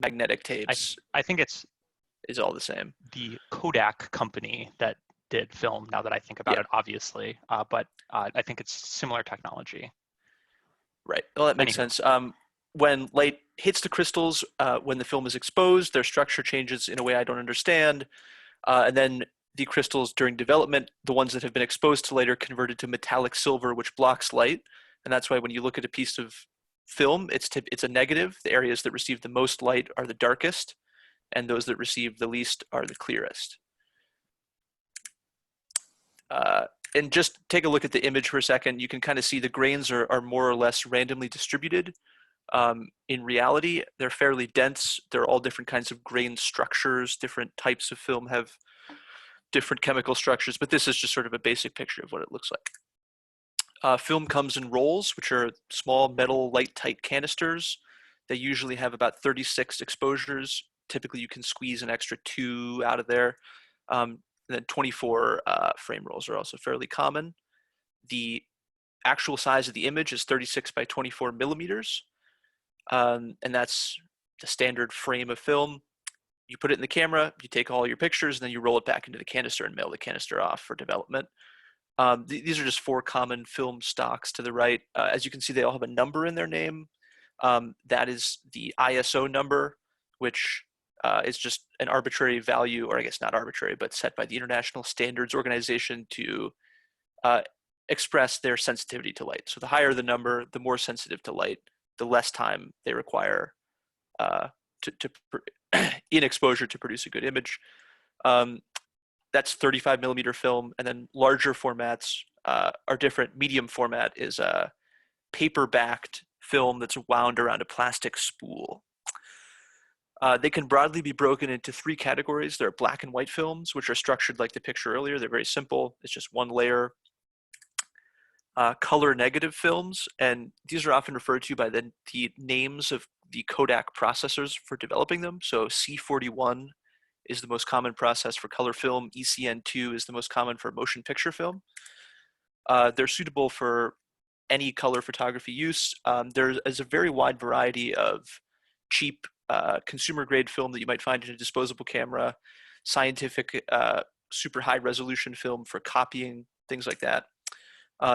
magnetic I tapes I think it's is all the same. the Kodak company that did film. Now that I think about Yeah, it, obviously, but I think it's similar technology. right. Well, that makes Anywho, sense. When light hits the crystals, when the film is exposed, their structure changes in a way I don't understand. And then the crystals during development, the ones that have been exposed to light are converted to metallic silver, which blocks light. And that's why when you look at a piece of film, it's a negative. The areas that receive the most light are the darkest, and those that receive the least are the clearest. Uh, and just take a look at the image for a second. You can kind of see the grains are more or less randomly distributed. In reality, they're fairly dense. They're all different kinds of grain structures. Different types of film have different chemical structures, but this is just sort of a basic picture of what it looks like. Film comes in rolls, which are small metal light tight canisters. They usually have about 36 exposures. Typically, you can squeeze an extra 2 out of there. And then 24 frame rolls are also fairly common. The actual size of the image is 36 by 24 millimeters, and that's the standard frame of film. You put it in the camera, you take all your pictures, and then you roll it back into the canister and mail the canister off for development. These are just 4 common film stocks to the right. As you can see, they all have a number in their name. That is the ISO number, which is just an arbitrary value, or I guess not arbitrary, but set by the International Standards Organization to express their sensitivity to light. So the higher the number, the more sensitive to light, the less time they require in exposure to produce a good image. That's 35 millimeter film, and then larger formats are different. Medium format is a paper-backed film that's wound around a plastic spool. They can broadly be broken into 3 categories. There are black and white films, which are structured like the picture earlier. They're very simple. It's just one layer. Color negative films, and these are often referred to by the names of the Kodak processors for developing them. So C41 is the most common process for color film. ECN2 is the most common for motion picture film. They're suitable for any color photography use. There is a very wide variety of cheap consumer grade film that you might find in a disposable camera, scientific super high resolution film for copying, things like that.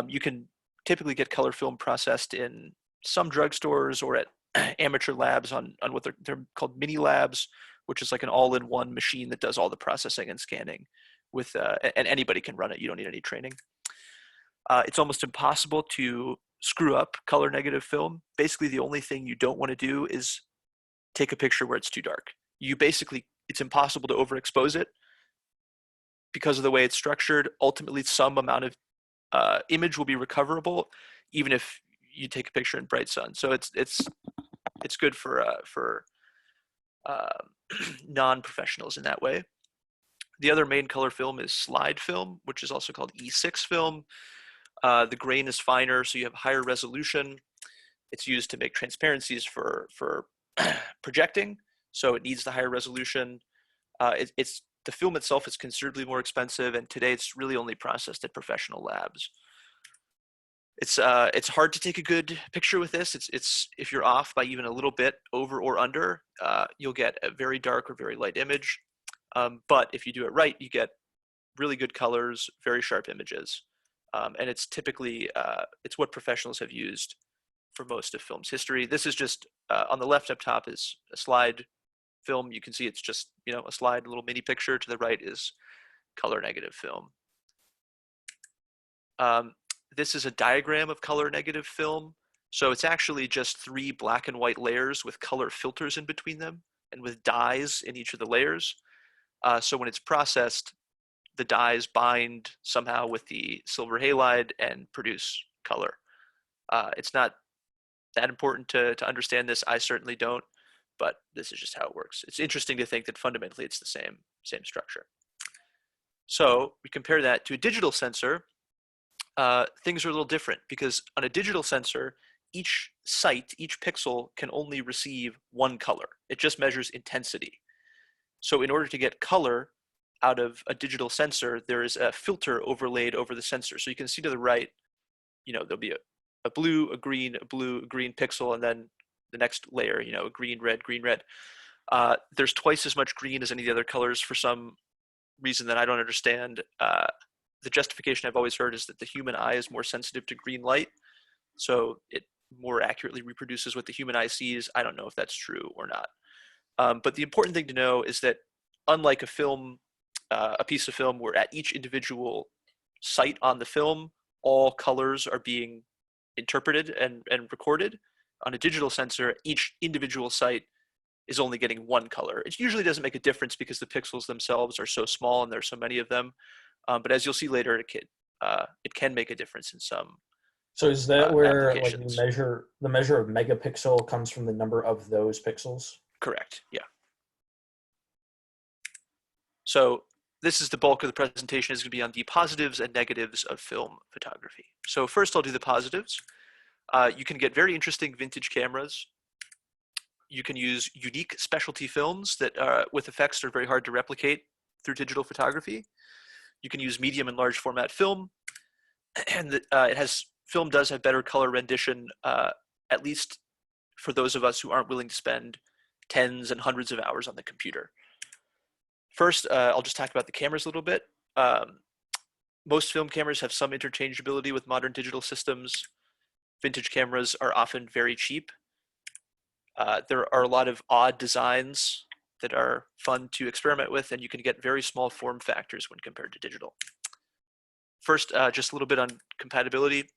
You can typically get color film processed in some drugstores or at amateur labs on what they're called mini labs, which is like an all-in-one machine that does all the processing and scanning with, and anybody can run it. You don't need any training. It's almost impossible to screw up color negative film. Basically, the only thing you don't want to do is take a picture where it's too dark. It's impossible to overexpose it because of the way it's structured. Ultimately, some amount of image will be recoverable, even if you take a picture in bright sun. So it's good for non-professionals in that way. The other main color film is slide film, which is also called E6 film. The grain is finer, so you have higher resolution. It's used to make transparencies for projecting, so it needs the higher resolution. The film itself is considerably more expensive, and today it's really only processed at professional labs. It's hard to take a good picture with this. It's if you're off by even a little bit over or under, you'll get a very dark or very light image. But if you do it right, you get really good colors, very sharp images, and it's typically it's what professionals have used for most of film's history. This is just on the left up top is a slide film. You can see it's just a slide, a little mini picture. To the right is color negative film. This is a diagram of color negative film. So it's actually just 3 black and white layers with color filters in between them and with dyes in each of the layers. So when it's processed, the dyes bind somehow with the silver halide and produce color. It's not that important to understand this. I certainly don't, but this is just how it works. It's interesting to think that fundamentally it's the same structure. So we compare that to a digital sensor. Things are a little different because on a digital sensor, each pixel can only receive one color. It just measures intensity. So in order to get color out of a digital sensor, there is a filter overlaid over the sensor. So you can see to the right, there'll be a blue, a green, a blue, a green pixel, and then the next layer, a green, red, green, red. There's twice as much green as any of the other colors for some reason that I don't understand. The justification I've always heard is that the human eye is more sensitive to green light, so it more accurately reproduces what the human eye sees. I don't know if that's true or not. But the important thing to know is that unlike a piece of film where at each individual site on the film, all colors are being interpreted and recorded, on a digital sensor, each individual site is only getting one color. It usually doesn't make a difference because the pixels themselves are so small and there's so many of them. But as you'll see later, it can make a difference in some So is that where like applications. the measure of megapixel comes from the number of those pixels? Correct. Yeah. So this is the bulk of the presentation is going to be on the positives and negatives of film photography. So first I'll do the positives. You can get very interesting vintage cameras. You can use unique specialty films that with effects that are very hard to replicate through digital photography. You can use medium and large format film, and film does have better color rendition, at least for those of us who aren't willing to spend tens and hundreds of hours on the computer. First, I'll just talk about the cameras a little bit. Most film cameras have some interchangeability with modern digital systems. Vintage cameras are often very cheap. There are a lot of odd designs that are fun to experiment with, and you can get very small form factors when compared to digital. First, just a little bit on compatibility.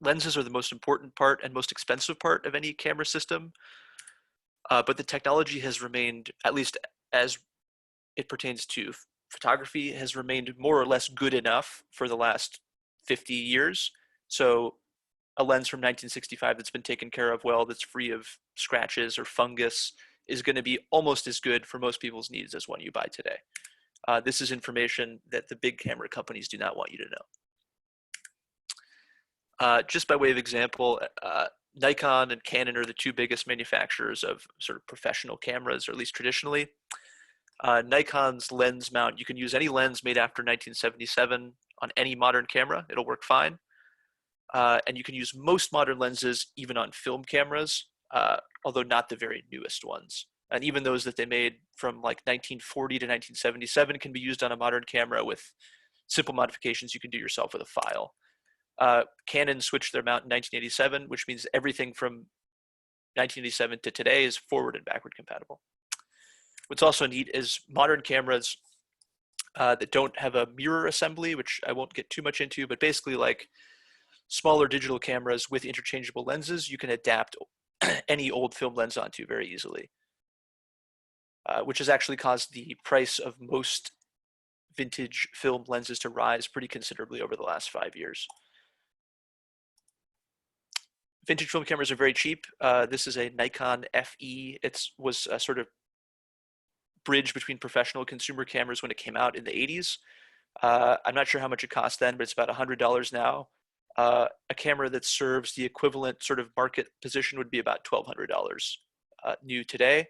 Lenses are the most important part and most expensive part of any camera system, but the technology has remained, at least as it pertains to photography, has remained more or less good enough for the last 50 years. So a lens from 1965 that's been taken care of well, that's free of scratches or fungus, is going to be almost as good for most people's needs as one you buy today. This is information that the big camera companies do not want you to know. Just by way of example, Nikon and Canon are the two biggest manufacturers of sort of professional cameras, or at least traditionally. Nikon's lens mount, you can use any lens made after 1977 on any modern camera. It'll work fine. And you can use most modern lenses even on film cameras, although not the very newest ones. And even those that they made from like 1940 to 1977 can be used on a modern camera with simple modifications you can do yourself with a file. Canon switched their mount in 1987, which means everything from 1987 to today is forward and backward compatible. What's also neat is modern cameras that don't have a mirror assembly, which I won't get too much into, but basically like smaller digital cameras with interchangeable lenses, you can adapt any old film lens onto very easily, which has actually caused the price of most vintage film lenses to rise pretty considerably over the last 5 years. Vintage film cameras are very cheap. This is a Nikon FE. It was a sort of bridge between professional and consumer cameras when it came out in the 80s. I'm not sure how much it cost then, but it's about $100 now. A camera that serves the equivalent sort of market position would be about $1,200 new today.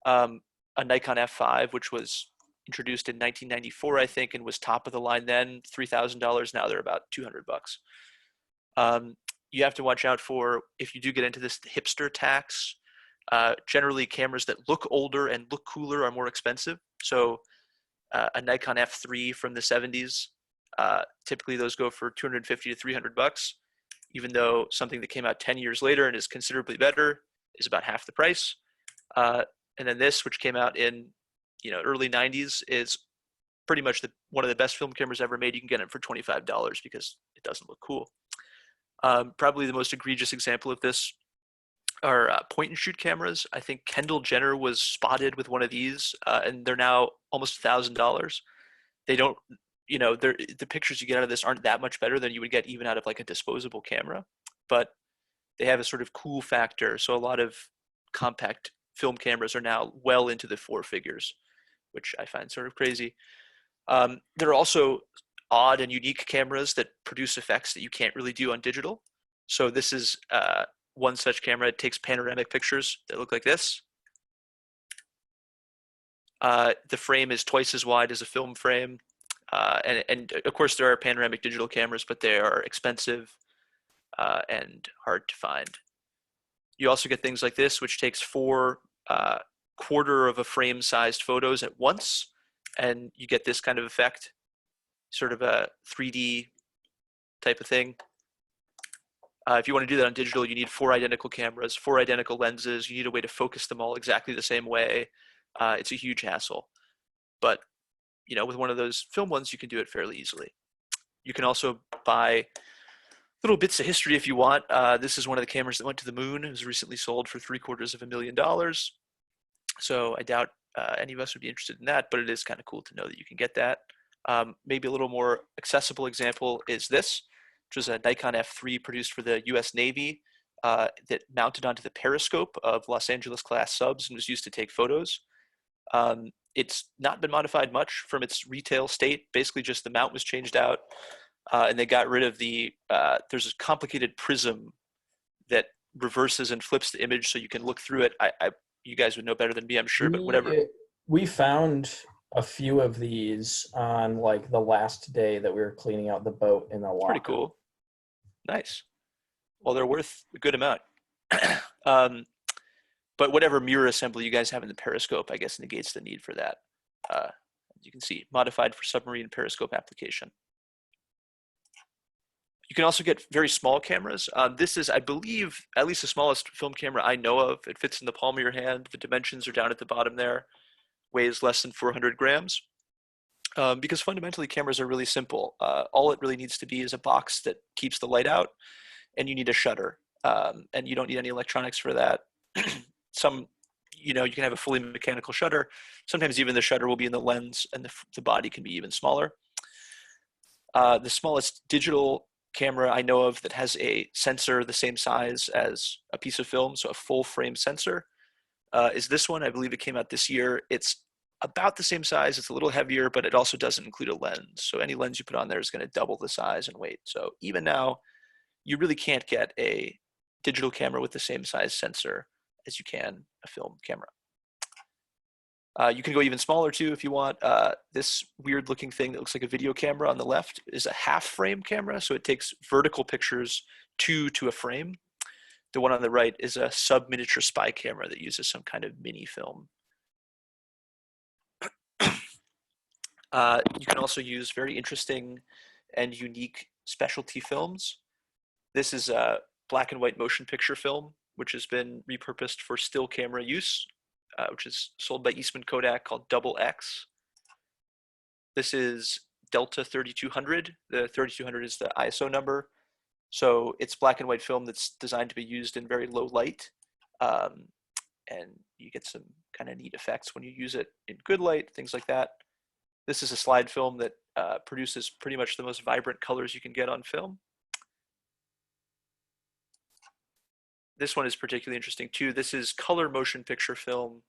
A Nikon F5, which was introduced in 1994, I think, and was top of the line then, $3,000. Now they're about $200. You have to watch out for, if you do get into this, the hipster tax. Generally, cameras that look older and look cooler are more expensive. So a Nikon F3 from the 70s, typically those go for $250 to $300, even though something that came out 10 years later and is considerably better is about half the price. And then this, which came out in early 90s, is pretty much one of the best film cameras ever made. You can get it for $25 because it doesn't look cool. Probably the most egregious example of this are point and shoot cameras. I think Kendall Jenner was spotted with one of these, and they're now almost $1,000. They don't, the pictures you get out of this aren't that much better than you would get even out of like a disposable camera, but they have a sort of cool factor. So a lot of compact film cameras are now well into the four figures, which I find sort of crazy. There are also odd and unique cameras that produce effects that you can't really do on digital. So this is one such camera. It takes panoramic pictures that look like this. The frame is twice as wide as a film frame. And of course there are panoramic digital cameras, but they are expensive and hard to find. You also get things like this, which takes four quarter of a frame sized photos at once, and you get this kind of effect, sort of a 3D type of thing. If you want to do that on digital, you need 4 identical cameras, 4 identical lenses. You need a way to focus them all exactly the same way. It's a huge hassle. But with one of those film ones, you can do it fairly easily. You can also buy little bits of history if you want. This is one of the cameras that went to the moon. It was recently sold for $750,000. So I doubt any of us would be interested in that, but it is kind of cool to know that you can get that. Maybe a little more accessible example is this, which was a Nikon F3 produced for the US Navy that mounted onto the periscope of Los Angeles class subs and was used to take photos. It's not been modified much from its retail state. Basically just the mount was changed out and they got rid of there's a complicated prism that reverses and flips the image so you can look through it. You guys would know better than me, I'm sure, but whatever. We found a few of these on like the last day that we were cleaning out the boat in the locker. Pretty cool. Nice. Well, they're worth a good amount. But whatever mirror assembly you guys have in the periscope, I guess, negates the need for that. As you can see, modified for submarine periscope application. You can also get very small cameras. This is, I believe, at least the smallest film camera I know of. It fits in the palm of your hand. The dimensions are down at the bottom there. Weighs less than 400 grams. Because fundamentally, cameras are really simple. All it really needs to be is a box that keeps the light out, and you need a shutter. And you don't need any electronics for that. You can have a fully mechanical shutter. Sometimes even the shutter will be in the lens, and the body can be even smaller. The smallest digital camera I know of that has a sensor the same size as a piece of film, so a full frame sensor, is this one. I believe it came out this year. It's about the same size. It's a little heavier, but it also doesn't include a lens. So any lens you put on there is going to double the size and weight. So even now, you really can't get a digital camera with the same size sensor as you can a film camera. You can go even smaller too if you want. This weird looking thing that looks like a video camera on the left is a half frame camera. So it takes vertical pictures to a frame. The one on the right is a sub miniature spy camera that uses some kind of mini film. You can also use very interesting and unique specialty films. This is a black and white motion picture film, which has been repurposed for still camera use, which is sold by Eastman Kodak, called Double X. This is Delta 3200. The 3200 is the ISO number. So it's black and white film that's designed to be used in very low light. And you get some kind of neat effects when you use it in good light, things like that. This is a slide film that produces pretty much the most vibrant colors you can get on film. This one is particularly interesting too. This is color motion picture film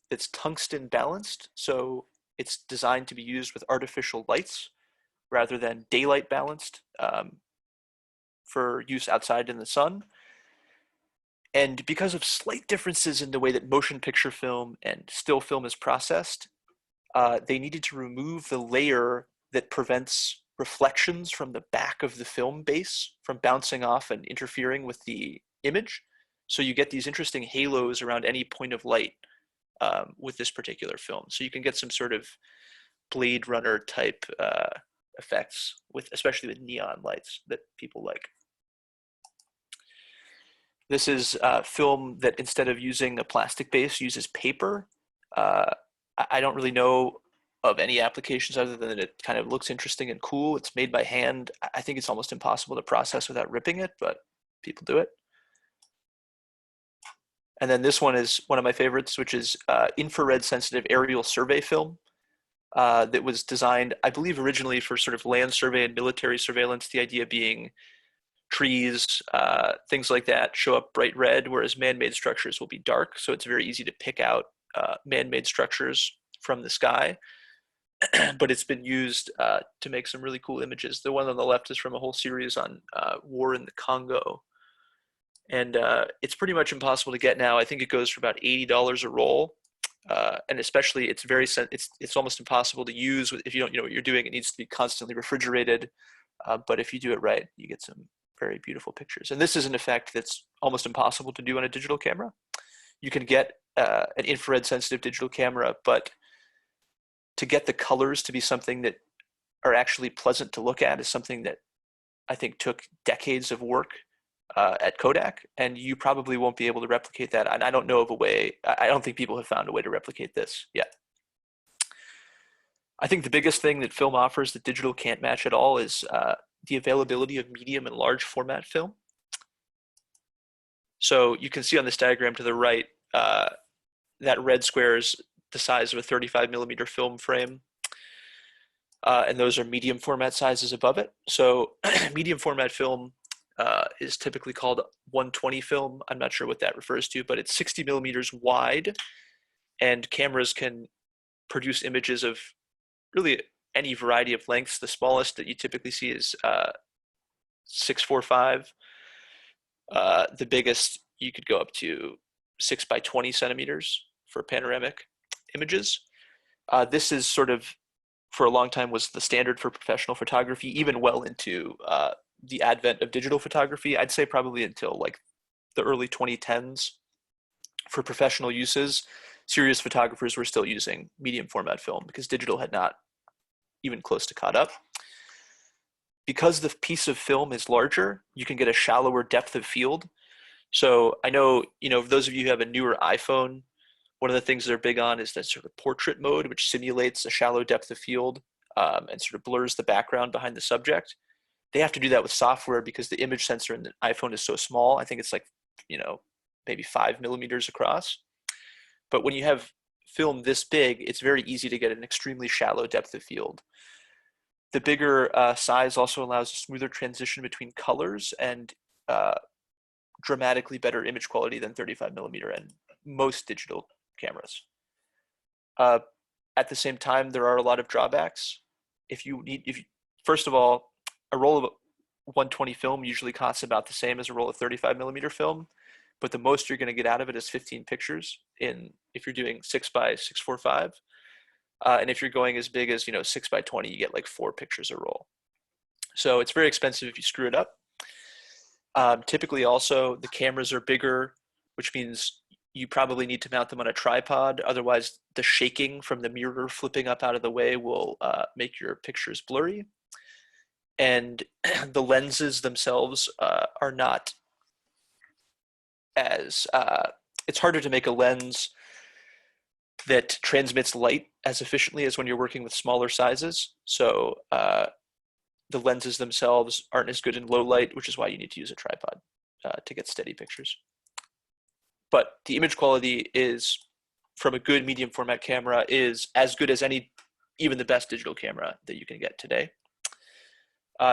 that's tungsten balanced. So it's designed to be used with artificial lights rather than daylight balanced for use outside in the sun. And because of slight differences in the way that motion picture film and still film is processed, they needed to remove the layer that prevents reflections from the back of the film base from bouncing off and interfering with the image. So you get these interesting halos around any point of light with this particular film. So you can get some sort of Blade Runner type effects, especially with neon lights that people like. This is a film that instead of using a plastic base uses paper. I don't really know of any applications other than it kind of looks interesting and cool. It's made by hand. I think it's almost impossible to process without ripping it, but people do it. And then this one is one of my favorites, which is infrared sensitive aerial survey film that was designed, I believe, originally for sort of land survey and military surveillance, the idea being trees, things like that show up bright red, whereas man-made structures will be dark. So it's very easy to pick out man-made structures from the sky. But it's been used to make some really cool images. The one on the left is from a whole series on war in the Congo. And it's pretty much impossible to get now. I think it goes for about $80 a roll. And especially it's almost impossible to use if you don't know what you're doing. It needs to be constantly refrigerated. But if you do it right, you get some very beautiful pictures. And this is an effect that's almost impossible to do on a digital camera. You can get an infrared sensitive digital camera, but to get the colors to be something that are actually pleasant to look at is something that I think took decades of work at Kodak, and you probably won't be able to replicate that. And I don't know of a way. I don't think people have found a way to replicate this yet. I think the biggest thing that film offers that digital can't match at all is the availability of medium and large format film. So you can see on this diagram to the right, that red square is the size of a 35 millimeter film frame. And those are medium format sizes above it. So medium format film is typically called 120 film. I'm not sure what that refers to, but it's 60 millimeters wide, and cameras can produce images of really any variety of lengths. The smallest that you typically see is 645. The biggest, you could go up to 6 by 20 centimeters for panoramic images. This is sort of, for a long time, was the standard for professional photography, even well into the advent of digital photography. I'd say probably until like the early 2010s. For professional uses, serious photographers were still using medium format film because digital had not even close to caught up. Because the piece of film is larger, you can get a shallower depth of field. So I know, those of you who have a newer iPhone, one of the things they're big on is that sort of portrait mode, which simulates a shallow depth of field and sort of blurs the background behind the subject. They have to do that with software because the image sensor in the iPhone is so small. I think it's like, maybe 5 millimeters across. But when you have film this big, it's very easy to get an extremely shallow depth of field. The bigger size also allows a smoother transition between colors and dramatically better image quality than 35 millimeter and most digital cameras. At the same time, there are a lot of drawbacks. First of all, a roll of 120 film usually costs about the same as a roll of 35 millimeter film, but the most you're going to get out of it is 15 pictures if you're doing 6 by 645. And if you're going as big as 6 by 20, you get like 4 pictures a roll. So it's very expensive if you screw it up. Typically also the cameras are bigger, which means you probably need to mount them on a tripod. Otherwise, the shaking from the mirror flipping up out of the way will make your pictures blurry. And the lenses themselves are not as, it's harder to make a lens that transmits light as efficiently as when you're working with smaller sizes. So the lenses themselves aren't as good in low light, which is why you need to use a tripod to get steady pictures. But the image quality is, from a good medium format camera, is as good as even the best digital camera that you can get today.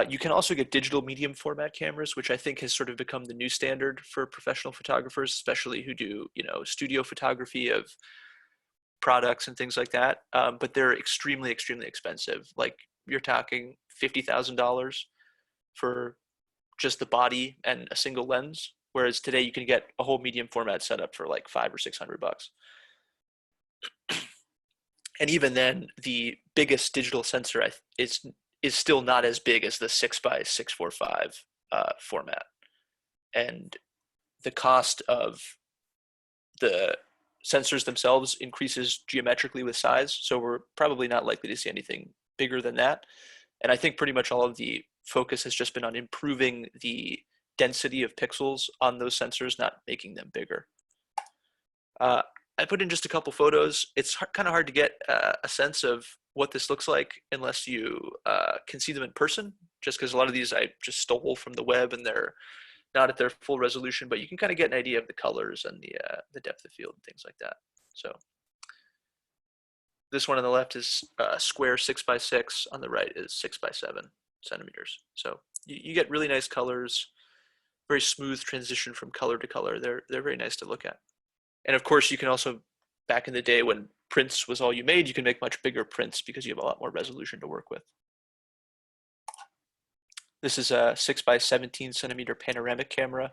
You can also get digital medium format cameras, which I think has sort of become the new standard for professional photographers, especially who do, studio photography of products and things like that. But they're extremely, extremely expensive. Like, you're talking $50,000 for just the body and a single lens, whereas today you can get a whole medium format setup for like $500 or $600. And even then, the biggest digital sensor is still not as big as the 6 by 645 format, and the cost of the sensors themselves increases geometrically with size. So we're probably not likely to see anything bigger than that. And I think pretty much all of the focus has just been on improving the density of pixels on those sensors, not making them bigger. I put in just a couple photos. It's kind of hard to get a sense of what this looks like unless you can see them in person, just because a lot of these I just stole from the web and they're not at their full resolution, but you can kind of get an idea of the colors and the depth of field and things like that. So this one on the left is square 6 by 6. On the right is 6 by 7 centimeters. So you get really nice colors, very smooth transition from color to color. They're very nice to look at. And of course, you can also, back in the day when prints was all you made, you can make much bigger prints because you have a lot more resolution to work with. This is a 6 by 17 centimeter panoramic camera.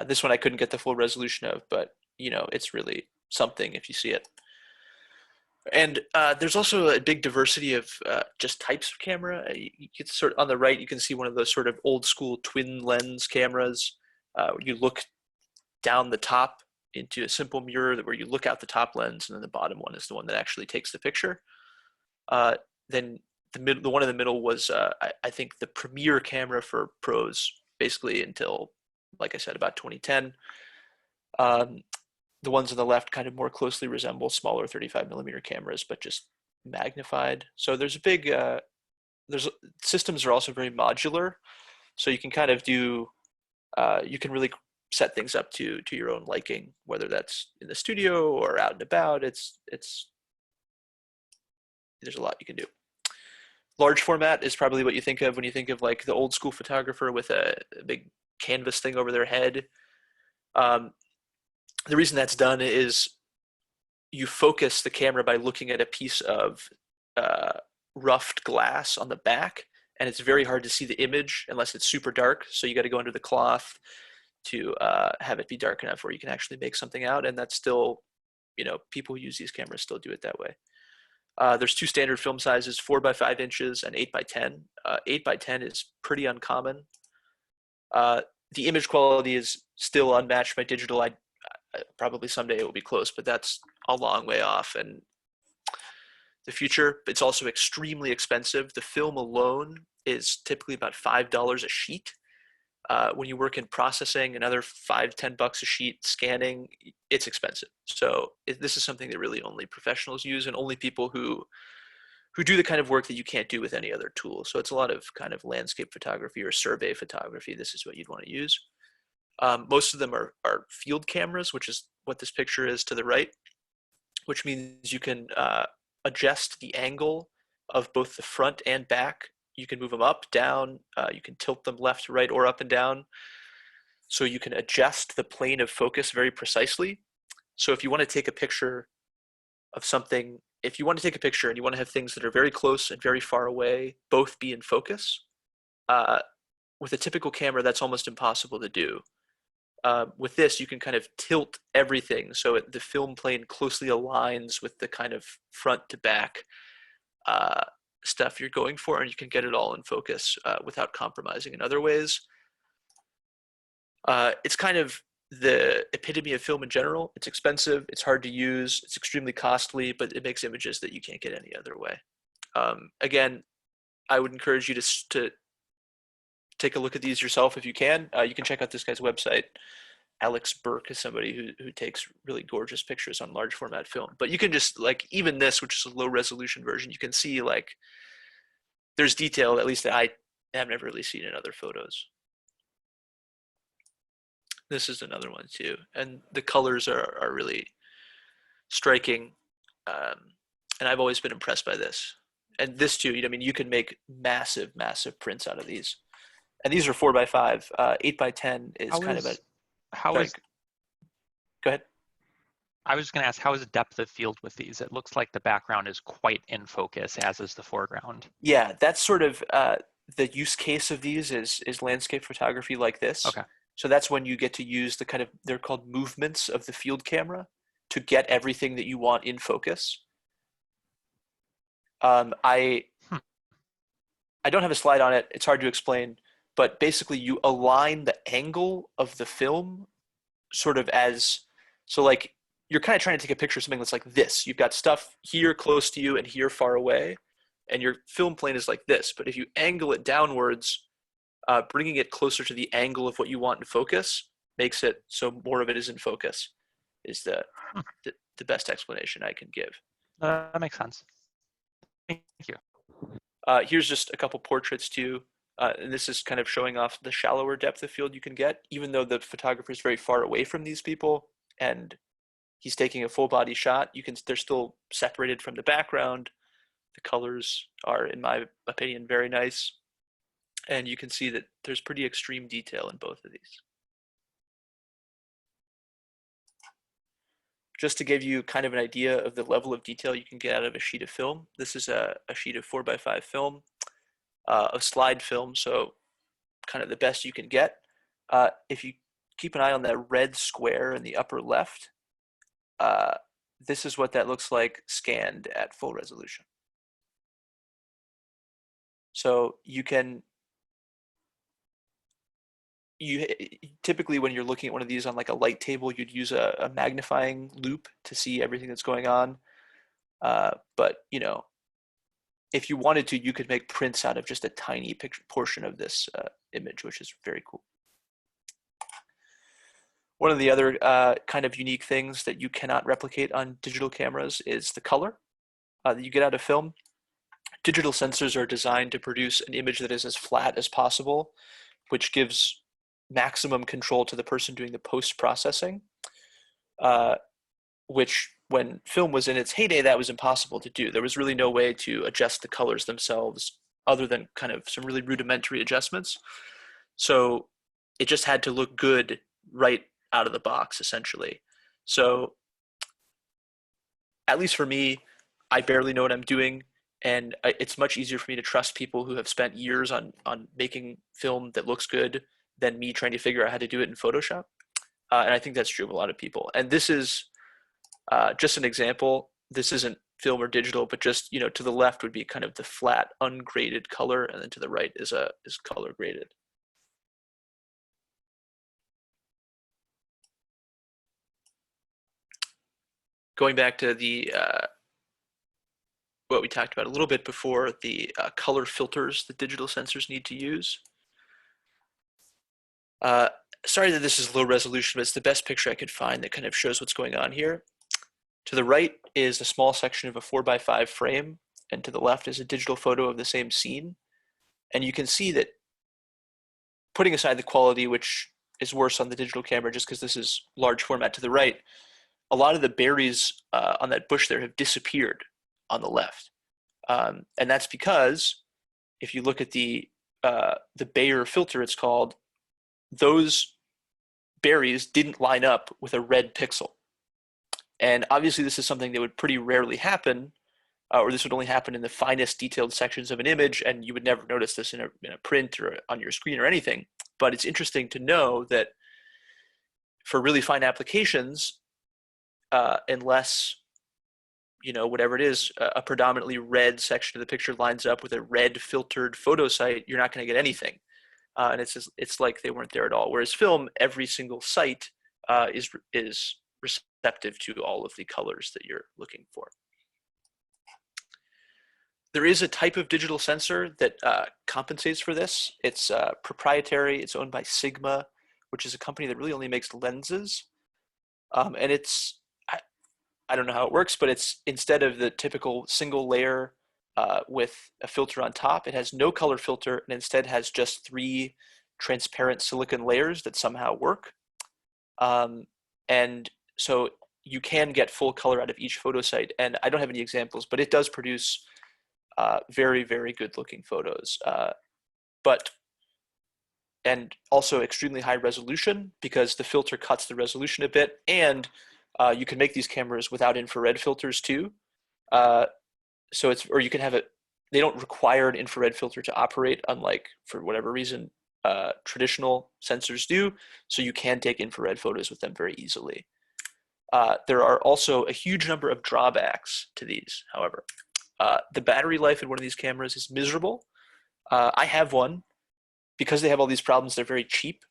This one I couldn't get the full resolution of, but it's really something if you see it. And there's also a big diversity of just types of camera. You can on the right, you can see one of those sort of old school twin lens cameras. You look down the top into a simple mirror where you look out the top lens, and then the bottom one is the one that actually takes the picture. Then the one in the middle was, I think, the premier camera for pros, basically until, like I said, about 2010. The ones on the left kind of more closely resemble smaller 35 millimeter cameras, but just magnified. So there's a big, systems are also very modular. So you can kind of do, you can really set things up to your own liking, whether that's in the studio or out and about. There's a lot you can do. Large format is probably what you think of when you think of like the old school photographer with a big canvas thing over their head. The reason that's done is you focus the camera by looking at a piece of roughed glass on the back, and it's very hard to see the image unless it's super dark. So you got to go under the cloth to have it be dark enough where you can actually make something out. And that's still, people who use these cameras still do it that way. There's two standard film sizes, 4x5 inches and 8x10. 8x10 is pretty uncommon. The image quality is still unmatched by digital. Probably someday it will be close, but that's a long way off. And the future, it's also extremely expensive. The film alone is typically about $5 a sheet. When you work in processing, another $5-10 a sheet. Scanning, it's expensive. So this is something that really only professionals use, and only people who do the kind of work that you can't do with any other tool. So it's a lot of kind of landscape photography or survey photography. This is what you'd want to use. Most of them are field cameras, which is what this picture is to the right, which means you can adjust the angle of both the front and back. You can move them up, down, you can tilt them left, right, or up and down. So you can adjust the plane of focus very precisely. So if you want to take a picture of something, if you want to take a picture and you want to have things that are very close and very far away both be in focus, with a typical camera, that's almost impossible to do. With this, you can kind of tilt everything so the film plane closely aligns with the kind of front to back stuff you're going for, and you can get it all in focus without compromising in other ways. It's kind of the epitome of film in general. It's expensive, it's hard to use, it's extremely costly, but it makes images that you can't get any other way. Again, I would encourage you to take a look at these yourself if you can. You can check out this guy's website. Alex Burke is somebody who takes really gorgeous pictures on large format film. But you can just, like, even this, which is a low resolution version, you can see like there's detail, at least that I have never really seen in other photos. This is another one too. And the colors are really striking. And I've always been impressed by this. And this too, I mean, you can make massive, massive prints out of these. And these are 4x5. 8x10 is kind of a. Sorry, go ahead. I was going to ask, how is the depth of field with these? It looks like the background is quite in focus, as is the foreground. Yeah, that's sort of the use case of these is landscape photography like this. Okay. So that's when you get to use the kind of, they're called movements of the field camera to get everything that you want in focus. I don't have a slide on it. It's hard to explain, but basically you align the angle of the film sort of as, so like you're kind of trying to take a picture of something that's like this. You've got stuff here close to you and here far away, and your film plane is like this. But if you angle it downwards, bringing it closer to the angle of what you want in focus makes it so more of it is in focus, is the best explanation I can give. That makes sense. Thank you. Here's just a couple portraits too. And this is kind of showing off the shallower depth of field you can get, even though the photographer is very far away from these people and he's taking a full body shot. They're still separated from the background. The colors are, in my opinion, very nice. And you can see that there's pretty extreme detail in both of these. Just to give you kind of an idea of the level of detail you can get out of a sheet of film, this is a sheet of 4x5 film, of slide film, so kind of the best you can get. If you keep an eye on that red square in the upper left, this is what that looks like scanned at full resolution. So you can you typically, when you're looking at one of these on like a light table, you'd use a magnifying loop to see everything that's going on. But if you wanted to, you could make prints out of just a tiny picture portion of this image, which is very cool. One of the other kind of unique things that you cannot replicate on digital cameras is the color that you get out of film. Digital sensors are designed to produce an image that is as flat as possible, which gives maximum control to the person doing the post-processing, which when film was in its heyday, that was impossible to do. There was really no way to adjust the colors themselves other than kind of some really rudimentary adjustments. So it just had to look good right out of the box, essentially. So at least for me, I barely know what I'm doing, and it's much easier for me to trust people who have spent years on making film that looks good than me trying to figure out how to do it in Photoshop. And I think that's true of a lot of people. And this is just an example. This isn't film or digital, but just to the left would be kind of the flat, ungraded color, and then to the right is color graded. Going back to the what we talked about a little bit before, the color filters that digital sensors need to use. Sorry that this is low resolution, but it's the best picture I could find that kind of shows what's going on here. To the right is a small section of a 4x5 frame, and to the left is a digital photo of the same scene. And you can see that, putting aside the quality, which is worse on the digital camera just because this is large format to the right, a lot of the berries on that bush there have disappeared on the left. And that's because if you look at the Bayer filter, it's called, those berries didn't line up with a red pixel. And obviously this is something that would pretty rarely happen, or this would only happen in the finest detailed sections of an image, and you would never notice this in a print or on your screen or anything. But it's interesting to know that for really fine applications, unless whatever it is, a predominantly red section of the picture lines up with a red filtered photo site, you're not going to get anything. And it's like they weren't there at all. Whereas film, every single site is receptive to all of the colors that you're looking for. There is a type of digital sensor that compensates for this. It's proprietary. It's owned by Sigma, which is a company that really only makes lenses. And it's, I don't know how it works, but it's, instead of the typical single layer with a filter on top, it has no color filter and instead has just 3 transparent silicon layers that somehow work. And so you can get full color out of each photo site. And I don't have any examples, but it does produce very, very good looking photos. And also extremely high resolution because the filter cuts the resolution a bit, and you can make these cameras without infrared filters too. So or you can have it, they don't require an infrared filter to operate, unlike, for whatever reason, traditional sensors do. So you can take infrared photos with them very easily. There are also a huge number of drawbacks to these, however. The battery life in one of these cameras is miserable. I have one. Because they have all these problems, they're very cheap.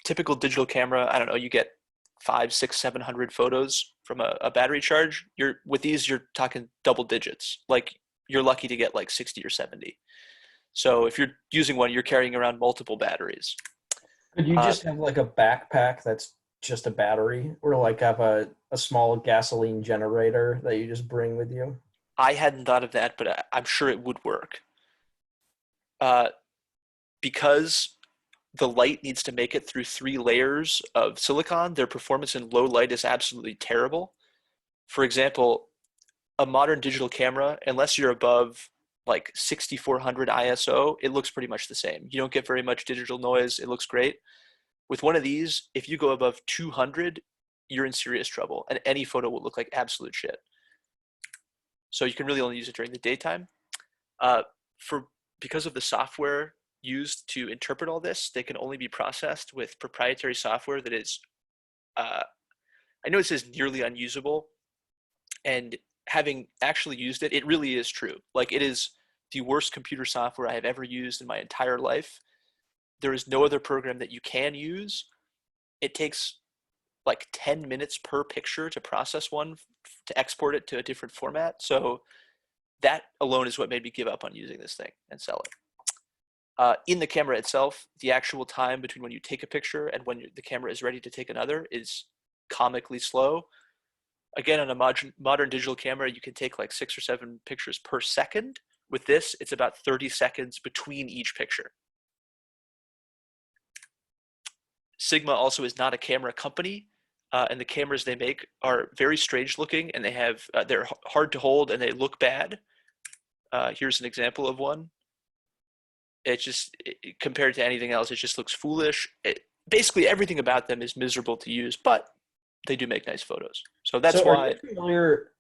Typical digital camera, I don't know, you get 500, 600, 700 photos from a battery charge. With these, you're talking double digits. Like, you're lucky to get like 60 or 70. So if you're using one, you're carrying around multiple batteries. Could you just have like a backpack that's just a battery, or like have a small gasoline generator that you just bring with you? I hadn't thought of that, but I'm sure it would work. Because the light needs to make it through 3 layers of silicon, their performance in low light is absolutely terrible. For example, a modern digital camera, unless you're above like 6400 ISO, it looks pretty much the same. You don't get very much digital noise. It looks great. With one of these, if you go above 200, you're in serious trouble, and any photo will look like absolute shit. So you can really only use it during the daytime. Because of the software used to interpret all this, they can only be processed with proprietary software that is, I know it says nearly unusable, and having actually used it, it really is true. Like, it is the worst computer software I have ever used in my entire life. there is no other program that you can use. It takes like 10 minutes per picture to process one to export it to a different format. So that alone is what made me give up on using this thing and sell it. In the camera itself, the actual time between when you take a picture and when the camera is ready to take another is comically slow. Again, on a modern digital camera, you can take like 6 or 7 pictures per second. With this, it's about 30 seconds between each picture. Sigma also is not a camera company, and the cameras they make are very strange looking, and they're hard to hold and they look bad. Here's an example of one. Compared to anything else, it just looks foolish. Basically, everything about them is miserable to use, but they do make nice photos. So that's why.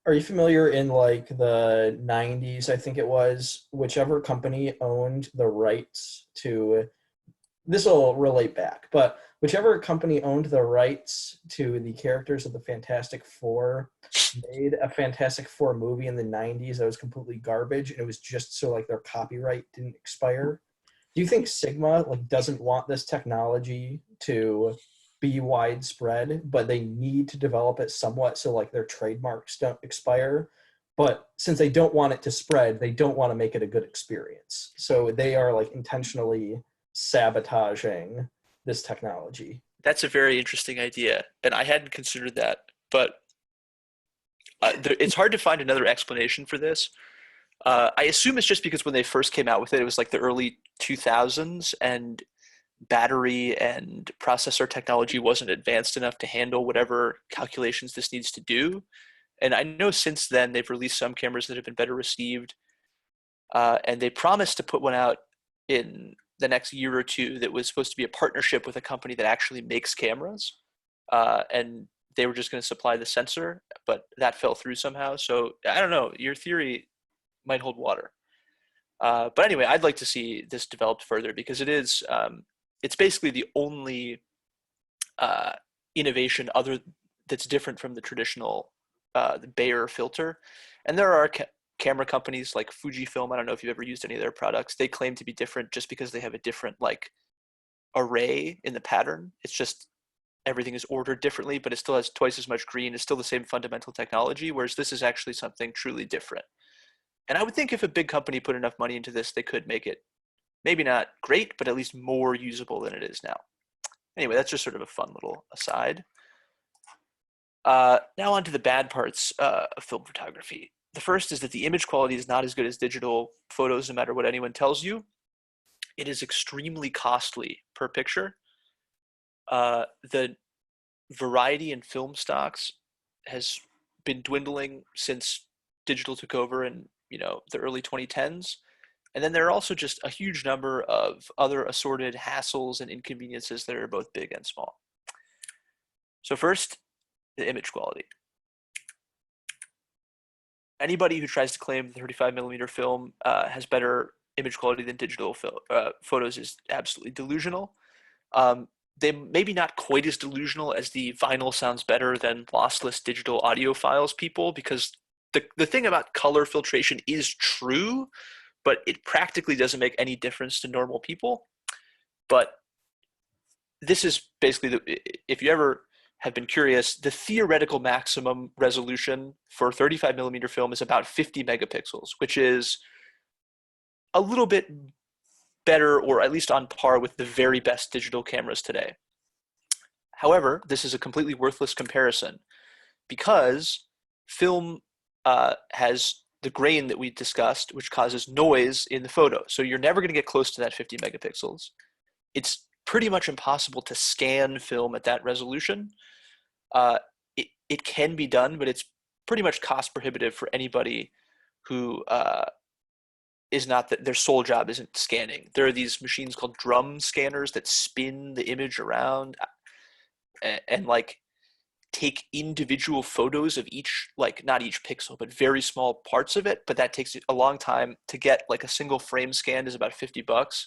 Are you familiar in like the 90s, I think it was, whichever company owned the rights to, this will relate back, but whichever company owned the rights to the characters of the Fantastic Four made a Fantastic Four movie in the 90s that was completely garbage, and it was just so like their copyright didn't expire. Do you think Sigma like doesn't want this technology to be widespread, but they need to develop it somewhat so like their trademarks don't expire? But since they don't want it to spread, they don't want to make it a good experience. So they are like intentionally sabotaging this technology. That's a very interesting idea, and I hadn't considered that, but it's hard to find another explanation for this. I assume it's just because when they first came out with it, it was like the early 2000s, and battery and processor technology wasn't advanced enough to handle whatever calculations this needs to do. And I know since then they've released some cameras that have been better received, and they promised to put one out in the next year or two that was supposed to be a partnership with a company that actually makes cameras, and they were just going to supply the sensor, but that fell through somehow. So I don't know, your theory might hold water. But anyway, I'd like to see this developed further because it's basically the only innovation that's different from the traditional the Bayer filter. And there are camera companies like Fujifilm. I don't know if you've ever used any of their products. They claim to be different just because they have a different like array in the pattern. It's just everything is ordered differently, but it still has twice as much green. It's still the same fundamental technology, whereas this is actually something truly different. And I would think if a big company put enough money into this, they could make it maybe not great, but at least more usable than it is now. Anyway, that's just sort of a fun little aside. Now on to the bad parts of film photography. The first is that the image quality is not as good as digital photos, no matter what anyone tells you. It is extremely costly per picture. The variety in film stocks has been dwindling since digital took over in the early 2010s. And then there are also just a huge number of other assorted hassles and inconveniences that are both big and small. So first, the image quality. Anybody who tries to claim the 35mm film has better image quality than digital photos is absolutely delusional. They maybe not quite as delusional as the vinyl sounds better than lossless digital audio files people, because the thing about color filtration is true, but it practically doesn't make any difference to normal people. But this is basically, if you ever have been curious, the theoretical maximum resolution for 35mm film is about 50 megapixels, which is a little bit better, or at least on par with the very best digital cameras today. However, this is a completely worthless comparison because film has the grain that we discussed, which causes noise in the photo. So you're never going to get close to that 50 megapixels. It's pretty much impossible to scan film at that resolution. It can be done, but it's pretty much cost prohibitive for anybody who is not that their sole job isn't scanning. There are these machines called drum scanners that spin the image around and like take individual photos of each, like not each pixel, but very small parts of it. But that takes a long time to get. Like a single frame scanned is about $50.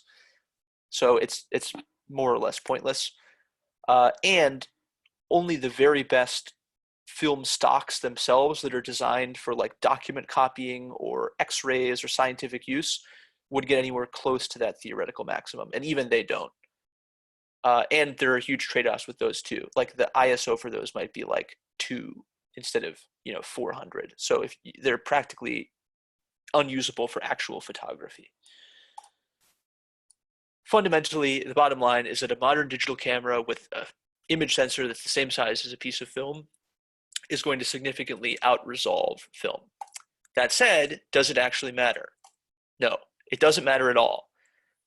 So it's more or less pointless. And only the very best film stocks themselves that are designed for like document copying or x-rays or scientific use would get anywhere close to that theoretical maximum, and even they don't. And there are huge trade-offs with those too. Like the ISO for those might be like 2 instead of 400. So if they're practically unusable for actual photography. Fundamentally, the bottom line is that a modern digital camera with an image sensor that's the same size as a piece of film is going to significantly out-resolve film. That said, does it actually matter? No, it doesn't matter at all.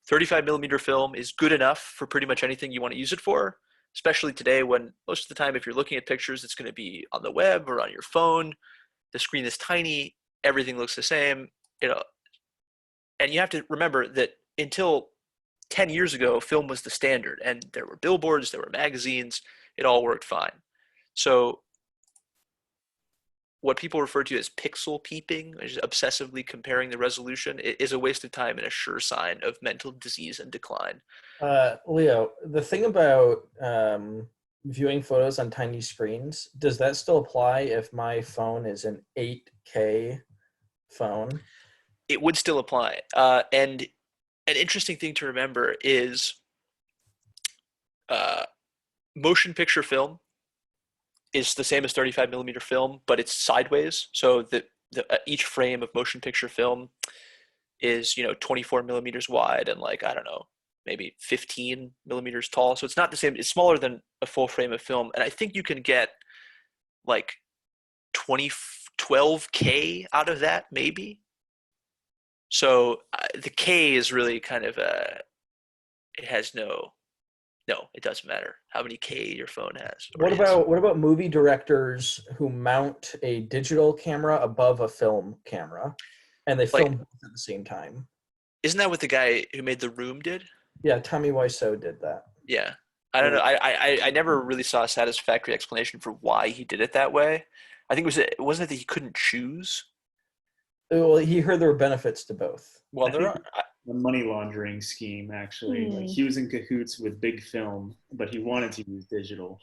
35 millimeter film is good enough for pretty much anything you want to use it for, especially today when most of the time if you're looking at pictures, it's going to be on the web or on your phone. The screen is tiny, everything looks the same, and you have to remember that until 10 years ago, film was the standard, and there were billboards, there were magazines, it all worked fine. So what people refer to as pixel peeping, which is obsessively comparing the resolution, is a waste of time and a sure sign of mental disease and decline. Leo, the thing about viewing photos on tiny screens, does that still apply if my phone is an 8K phone? It would still apply. And an interesting thing to remember is motion picture film is the same as 35 millimeter film, but it's sideways. So each frame of motion picture film is 24 millimeters wide and like I don't know, maybe 15 millimeters tall. So it's not the same. It's smaller than a full frame of film, and I think you can get like 12K out of that maybe. So the K is really kind of it has no, it doesn't matter how many K your phone has. What about movie directors who mount a digital camera above a film camera and they film both at the same time? Isn't that what the guy who made The Room did? Yeah, Tommy Wiseau did that. Yeah. I don't know. I never really saw a satisfactory explanation for why he did it that way. I think wasn't it that he couldn't choose? Well, he heard there were benefits to both. Well, there are. A money laundering scheme, actually. Like he was in cahoots with big film, but he wanted to use digital.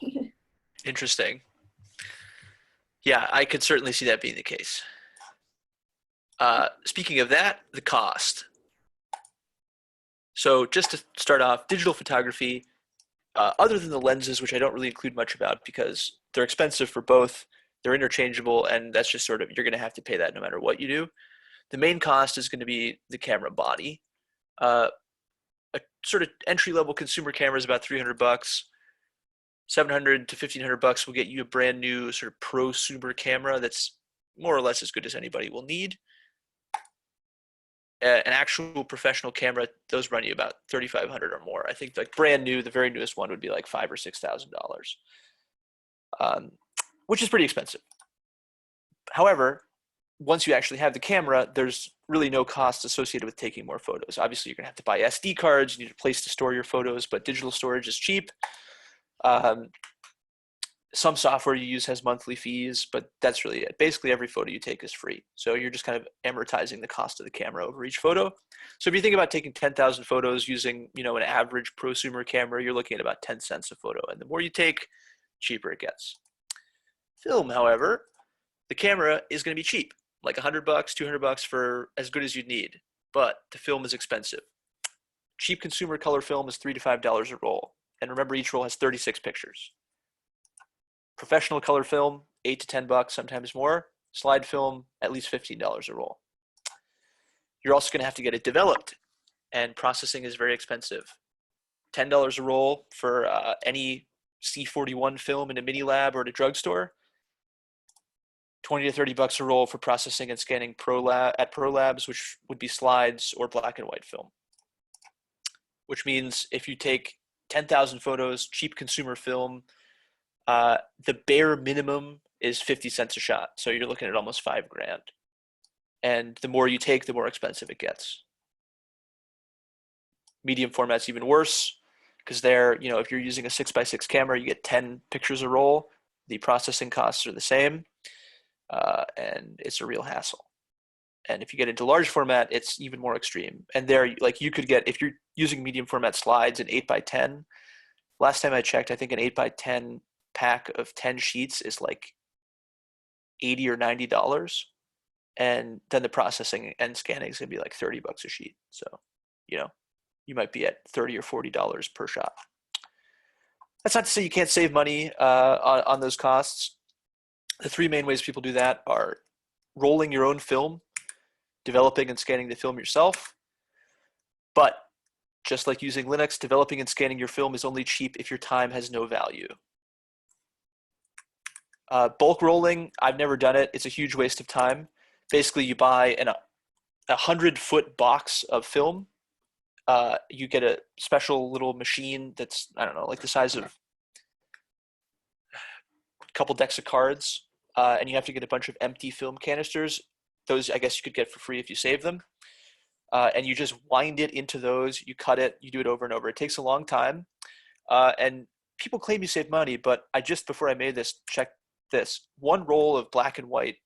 Interesting. Yeah, I could certainly see that being the case. Speaking of that, the cost. So just to start off, digital photography, other than the lenses, which I don't really include much about because they're expensive for both, they're interchangeable, and that's just sort of, you're going to have to pay that no matter what you do. The main cost is going to be the camera body. A sort of entry-level consumer camera is about $300. $700 to $1,500 will get you a brand new sort of prosumer camera that's more or less as good as anybody will need. An actual professional camera, those run you about $3,500 or more. I think like brand new, the very newest one would be like $5,000 or $6,000, which is pretty expensive. However, once you actually have the camera, there's really no cost associated with taking more photos. Obviously, you're going to have to buy SD cards, you need a place to store your photos, but digital storage is cheap. Some software you use has monthly fees, but that's really it. Basically, every photo you take is free. So you're just kind of amortizing the cost of the camera over each photo. So if you think about taking 10,000 photos using, an average prosumer camera, you're looking at about 10 cents a photo. And the more you take, cheaper it gets. Film, however, the camera is going to be cheap, like $100, $200 for as good as you'd need. But the film is expensive. Cheap consumer color film is $3 to $5 a roll. And remember, each roll has 36 pictures. Professional color film, $8 to $10, sometimes more. Slide film, at least $15 a roll. You're also going to have to get it developed, and processing is very expensive. $10 a roll for any C41 film in a mini lab or at a drugstore. $20 to $30 a roll for processing and scanning at pro labs, which would be slides or black and white film. Which means if you take 10,000 photos, cheap consumer film, the bare minimum is 50 cents a shot. So you're looking at almost $5,000. And the more you take, the more expensive it gets. Medium format's even worse because there, if you're using a 6x6 camera, you get 10 pictures a roll. The processing costs are the same. And it's a real hassle. And if you get into large format, it's even more extreme. And there, like you could get, if you're using medium format slides in 8x10, last time I checked, I think an 8x10 pack of 10 sheets is like $80 or $90. And then the processing and scanning is going to be like $30 a sheet. So, you might be at $30 or $40 per shot. That's not to say you can't save money on those costs. The three main ways people do that are rolling your own film, developing and scanning the film yourself. But just like using Linux, developing and scanning your film is only cheap if your time has no value. Bulk rolling, I've never done it. It's a huge waste of time. Basically, you buy a 100-foot box of film. You get a special little machine that's, I don't know, like the size of a couple decks of cards, and you have to get a bunch of empty film canisters. Those, I guess, you could get for free if you save them. And you just wind it into those, you cut it, you do it over and over. It takes a long time. And people claim you save money, but I just, before I made this, checked this. One roll of black and white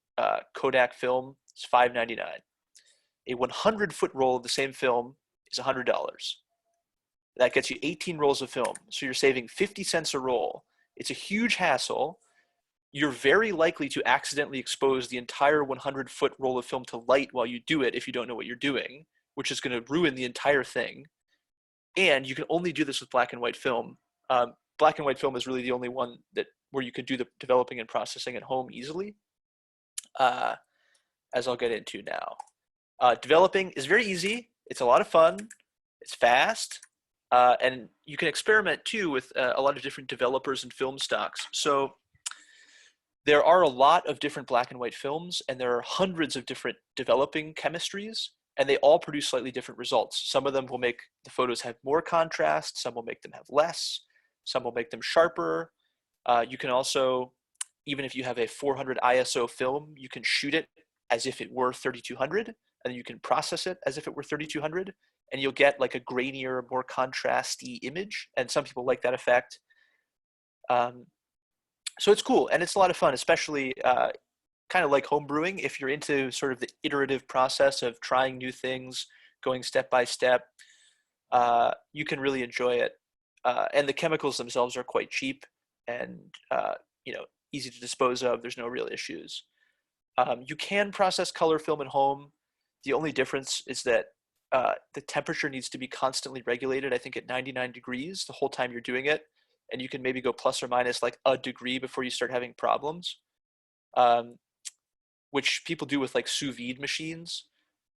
Kodak film is $5.99. A 100-foot roll of the same film is $100. That gets you 18 rolls of film. So you're saving 50 cents a roll. It's a huge hassle. You're very likely to accidentally expose the entire 100-foot roll of film to light while you do it if you don't know what you're doing, which is going to ruin the entire thing. And you can only do this with black and white film. Black and white film is really the only one where you could do the developing and processing at home easily, as I'll get into now. Developing is very easy. It's a lot of fun. It's fast. And you can experiment too with a lot of different developers and film stocks. So there are a lot of different black and white films, and there are hundreds of different developing chemistries, and they all produce slightly different results. Some of them will make the photos have more contrast. Some will make them have less. Some will make them sharper. You can also, even if you have a 400 ISO film, you can shoot it as if it were 3200, and then you can process it as if it were 3200, and you'll get like a grainier, more contrasty image. And some people like that effect. So it's cool, and it's a lot of fun, especially kind of like home brewing. If you're into sort of the iterative process of trying new things, going step by step, you can really enjoy it. And the chemicals themselves are quite cheap and easy to dispose of. There's no real issues. You can process color film at home. The only difference is that the temperature needs to be constantly regulated, I think at 99 degrees the whole time you're doing it. And you can maybe go plus or minus like a degree before you start having problems, which people do with like sous vide machines.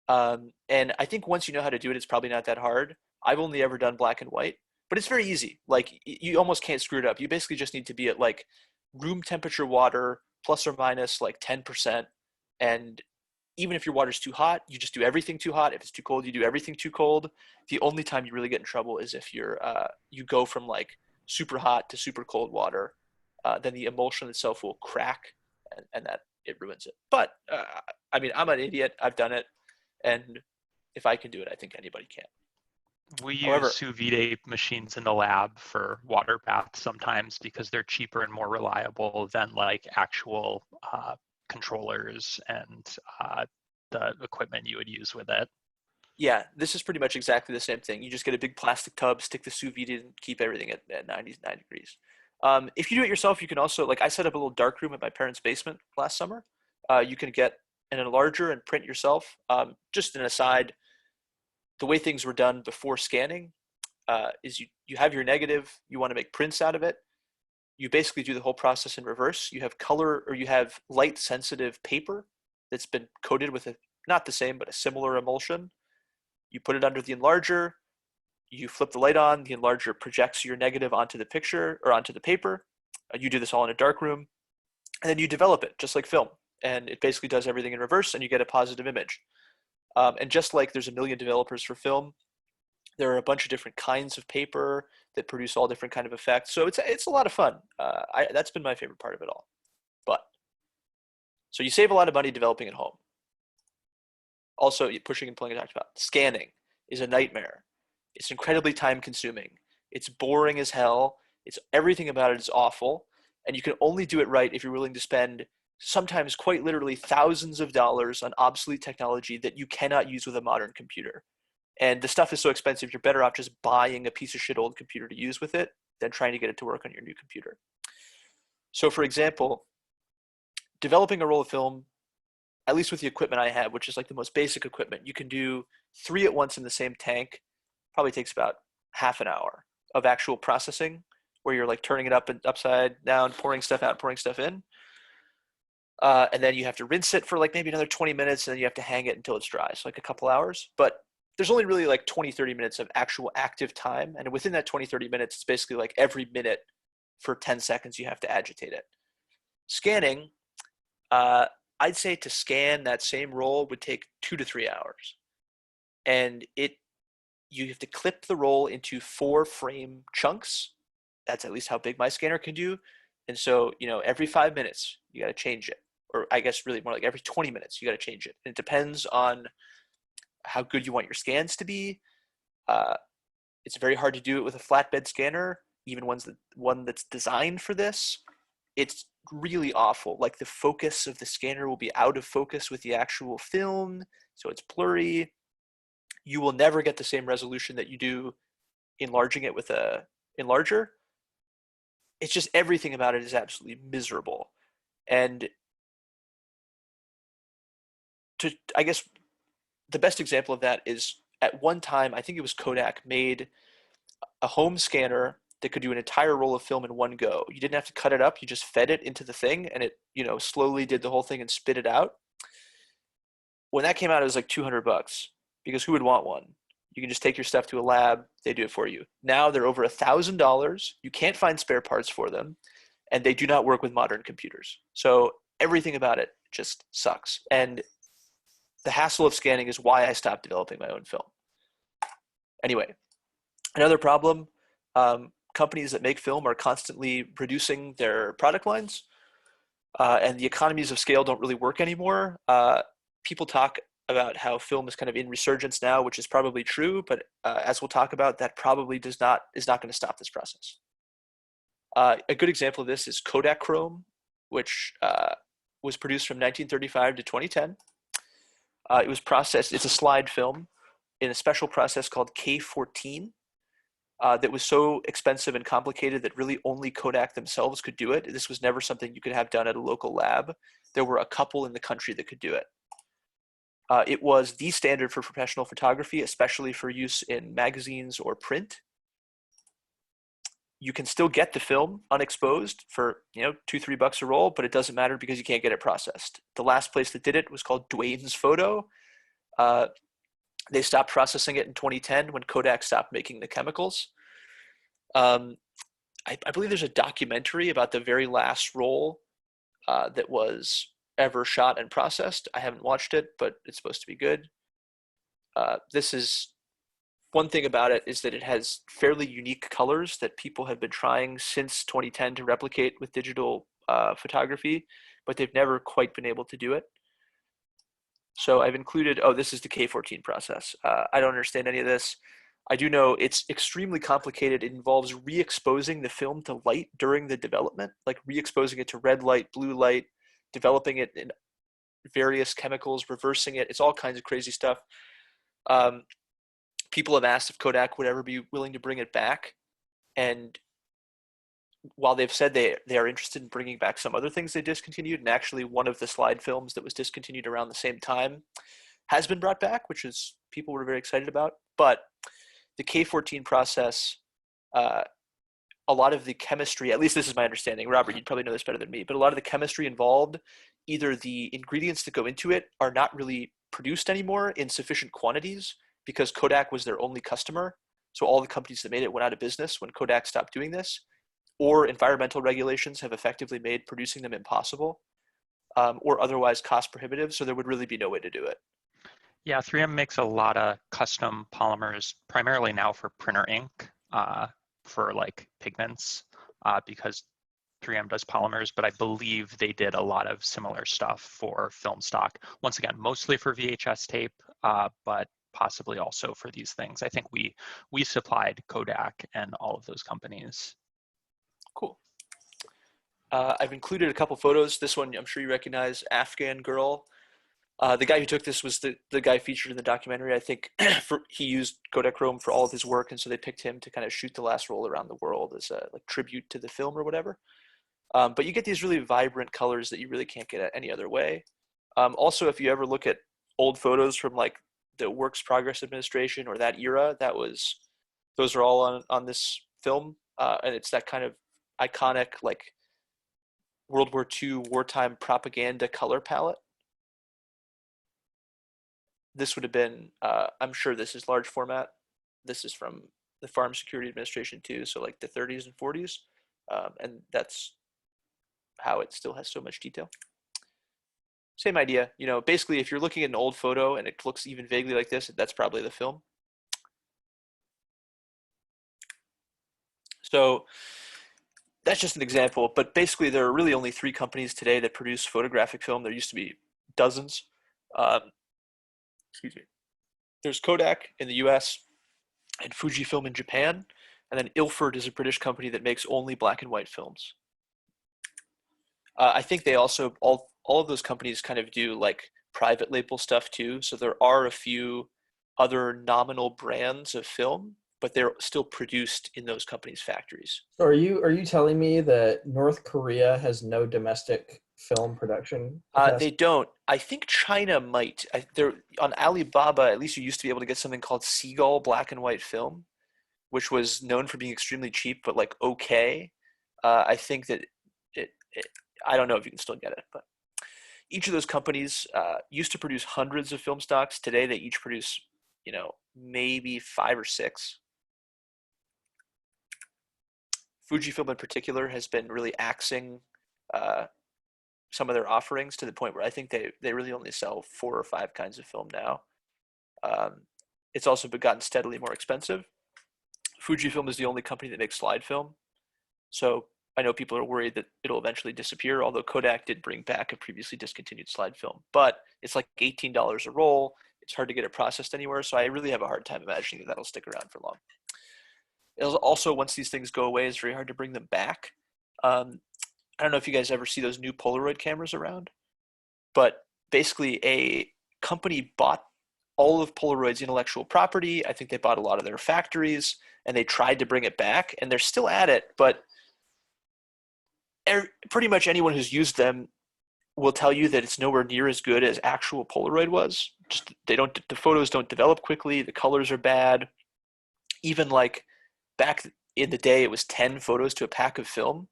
And I think once you know how to do it, it's probably not that hard. I've only ever done black and white, but it's very easy. Like you almost can't screw it up. You basically just need to be at like room temperature water plus or minus like 10%. And even if your water's too hot, you just do everything too hot. If it's too cold, you do everything too cold. The only time you really get in trouble is if you go from like super hot to super cold water, then the emulsion itself will crack, and that it ruins it. But I mean, I'm an idiot. I've done it, and if I can do it, I think anybody can. We However, use sous vide machines in the lab for water baths sometimes because they're cheaper and more reliable than like actual controllers and the equipment you would use with it. yeah, this is pretty much exactly the same thing. You just get a big plastic tub, stick the sous vide in, keep everything at 99 degrees. If you do it yourself, you can also, like I set up a little dark room at my parents' basement last summer. You can get an enlarger and print yourself. Just an aside, the way things were done before scanning is you have your negative, you want to make prints out of it. You basically do the whole process in reverse. You have color, or you have light sensitive paper that's been coated with not the same, but a similar emulsion. You put it under the enlarger, you flip the light on, the enlarger projects your negative onto the picture or onto the paper. You do this all in a dark room, and then you develop it just like film. And it basically does everything in reverse, and you get a positive image. And just like there's a million developers for film, there are a bunch of different kinds of paper that produce all different kind of effects. So it's a lot of fun. That's been my favorite part of it all. So you save a lot of money developing at home. Also, pushing and pulling I talked about. Scanning is a nightmare. It's incredibly time consuming. It's boring as hell. Everything about it is awful. And you can only do it right if you're willing to spend sometimes quite literally thousands of dollars on obsolete technology that you cannot use with a modern computer. And the stuff is so expensive, you're better off just buying a piece of shit old computer to use with it than trying to get it to work on your new computer. So for example, developing a roll of film, at least with the equipment I have, which is like the most basic equipment, you can do 3 at once in the same tank. Probably takes about half an hour of actual processing where you're like turning it up and upside down, pouring stuff out, pouring stuff in. And then you have to rinse it for like maybe another 20 minutes, and then you have to hang it until it's dry, so like a couple hours. But there's only really like 20, 30 minutes of actual active time. And within that 20, 30 minutes, it's basically like every minute for 10 seconds, you have to agitate it. Scanning, I'd say to scan that same roll would take 2 to 3 hours. And you have to clip the roll into 4 frame chunks. That's at least how big my scanner can do. And so, every 5 minutes, you got to change it. Or I guess really more like every 20 minutes, you got to change it. And it depends on how good you want your scans to be. It's very hard to do it with a flatbed scanner, even one that's designed for this. It's really awful. Like the focus of the scanner will be out of focus with the actual film, so it's blurry. You will never get the same resolution that you do enlarging it with a enlarger. It's just everything about it is absolutely miserable. And I guess the best example of that is at one time, I think it was Kodak made a home scanner that could do an entire roll of film in one go. You didn't have to cut it up. You just fed it into the thing, and it, slowly did the whole thing and spit it out. When that came out, it was like $200 because who would want one? You can just take your stuff to a lab. They do it for you. Now they're over $1,000. You can't find spare parts for them, and they do not work with modern computers. So everything about it just sucks. And the hassle of scanning is why I stopped developing my own film. Anyway, another problem, companies that make film are constantly reducing their product lines, and the economies of scale don't really work anymore. People talk about how film is kind of in resurgence now, which is probably true, but as we'll talk about, that probably is not going to stop this process. A good example of this is Kodachrome, which was produced from 1935 to 2010. It was processed, it's a slide film, in a special process called K14 that was so expensive and complicated that really only Kodak themselves could do it. This was never something you could have done at a local lab. There were a couple in the country that could do it. It was the standard for professional photography, especially for use in magazines or print. You can still get the film unexposed for $2-3 a roll, but it doesn't matter because you can't get it processed. The last place that did it was called Dwayne's Photo. They stopped processing it in 2010 when Kodak stopped making the chemicals. I believe there's a documentary about the very last roll that was ever shot and processed. I haven't watched it, but it's supposed to be good. This is one thing about it is that it has fairly unique colors that people have been trying since 2010 to replicate with digital photography, but they've never quite been able to do it. So I've included, this is the K14 process. I don't understand any of this. I do know it's extremely complicated. It involves re-exposing the film to light during the development, like re-exposing it to red light, blue light, developing it in various chemicals, reversing it. It's all kinds of crazy stuff. People have asked if Kodak would ever be willing to bring it back. And while they've said they are interested in bringing back some other things they discontinued, and actually one of the slide films that was discontinued around the same time has been brought back, which is people were very excited about. But the K14 process, a lot of the chemistry, at least this is my understanding, Robert, you'd probably know this better than me, but a lot of the chemistry involved, either the ingredients that go into it are not really produced anymore in sufficient quantities because Kodak was their only customer. So all the companies that made it went out of business when Kodak stopped doing this, or environmental regulations have effectively made producing them impossible, or otherwise cost prohibitive. So there would really be no way to do it. Yeah, 3M makes a lot of custom polymers, primarily now for printer ink, for like pigments, because 3M does polymers, but I believe they did a lot of similar stuff for film stock. Once again, mostly for VHS tape, but possibly also for these things. I think we supplied Kodak and all of those companies. Cool. I've included a couple photos. This one I'm sure you recognize, Afghan Girl. The guy who took this was the guy featured in the documentary. I think he used Kodachrome for all of his work, and so they picked him to kind of shoot the last roll around the world as a like tribute to the film or whatever. But you get these really vibrant colors that you really can't get any other way. Also, if you ever look at old photos from like the Works Progress Administration or that era, those are all on this film. and it's that kind of iconic like World War II wartime propaganda color palette. This would have been, I'm sure this is large format. This is from the Farm Security Administration too, so like the 30s and 40s, and that's how it still has so much detail. Same idea, you know, basically if you're looking at an old photo and it looks even vaguely like this, that's probably the film. So that's just an example, but basically there are really only 3 companies today that produce photographic film. There used to be dozens. Um, excuse me. There's Kodak in the US and Fujifilm in Japan, and then Ilford is a British company that makes only black and white films. I think they also, all of those companies kind of do like private label stuff too, so there are a few other nominal brands of film, but they're still produced in those companies' factories. So are you telling me that North Korea has no domestic film production They capacity? don't. I think China might. There on Alibaba, at least you used to be able to get something called Seagull black and white film, which was known for being extremely cheap, but like okay. I think that it, I don't know if you can still get it, but each of those companies used to produce hundreds of film stocks. Today, they each produce, you know, maybe 5 or 6. Fujifilm in particular has been really axing uh, some of their offerings to the point where I think they really only sell 4 or 5 kinds of film now. Um, it's also gotten steadily more expensive. Fujifilm is the only company that makes slide film, so I know people are worried that it'll eventually disappear. Although Kodak did bring back a previously discontinued slide film, but it's like $18 a roll. It's hard to get it processed anywhere, so I really have a hard time imagining that that'll stick around for long. It'll also, once these things go away, it's very hard to bring them back. I don't know if you guys ever see those new Polaroid cameras around, but basically a company bought all of Polaroid's intellectual property. I think they bought a lot of their factories and they tried to bring it back and they're still at it, but pretty much anyone who's used them will tell you that it's nowhere near as good as actual Polaroid was. Just the photos don't develop quickly, the colors are bad. Even like back in the day it was 10 photos to a pack of film,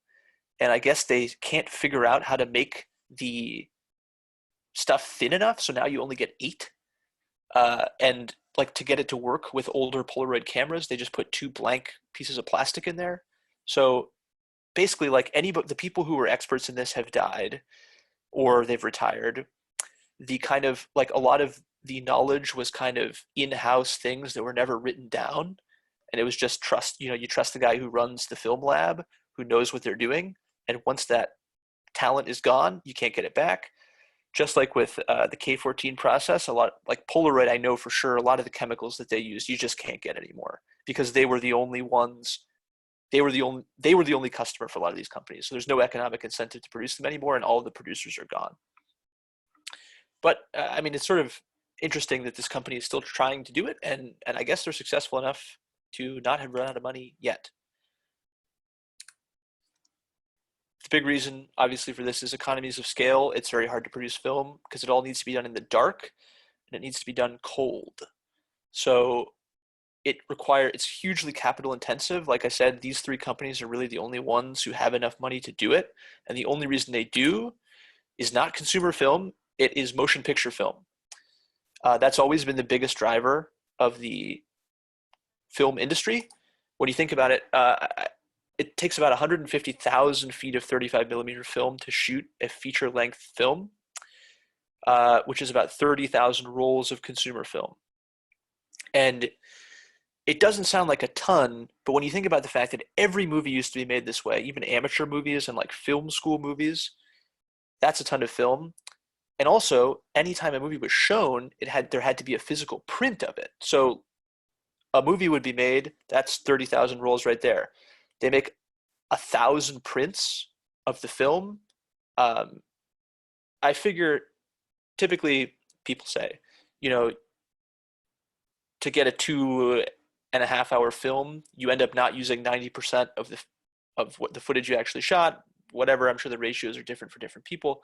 and I guess they can't figure out how to make the stuff thin enough, so now you only get 8. And like to get it to work with older Polaroid cameras, they just put 2 blank pieces of plastic in there. So basically, like the people who were experts in this have died or they've retired. The kind of like a lot of the knowledge was kind of in-house things that were never written down, and it was just trust. You know, you trust the guy who runs the film lab, who knows what they're doing, and once that talent is gone, you can't get it back. Just like with the K14 process, a lot like Polaroid, I know for sure a lot of the chemicals that they use, you just can't get anymore because they were the only ones. They were the only customer for a lot of these companies. So there's no economic incentive to produce them anymore, and all of the producers are gone. But I mean, it's sort of interesting that this company is still trying to do it, and I guess they're successful enough to not have run out of money yet. The big reason, obviously, for this is economies of scale. It's very hard to produce film because it all needs to be done in the dark and it needs to be done cold. So it's hugely capital intensive. Like I said, these 3 companies are really the only ones who have enough money to do it. And the only reason they do is not consumer film, it is motion picture film. That's always been the biggest driver of the film industry. When you think about it, it takes about 150,000 feet of 35 millimeter film to shoot a feature length film, which is about 30,000 rolls of consumer film. And it doesn't sound like a ton, but when you think about the fact that every movie used to be made this way, even amateur movies and like film school movies, that's a ton of film. And also, anytime a movie was shown, there had to be a physical print of it. So a movie would be made, that's 30,000 rolls right there. They make 1,000 prints of the film. I figure typically people say, you know, to get a 2.5 hour film, you end up not using 90% of what the footage you actually shot. Whatever, I'm sure the ratios are different for different people.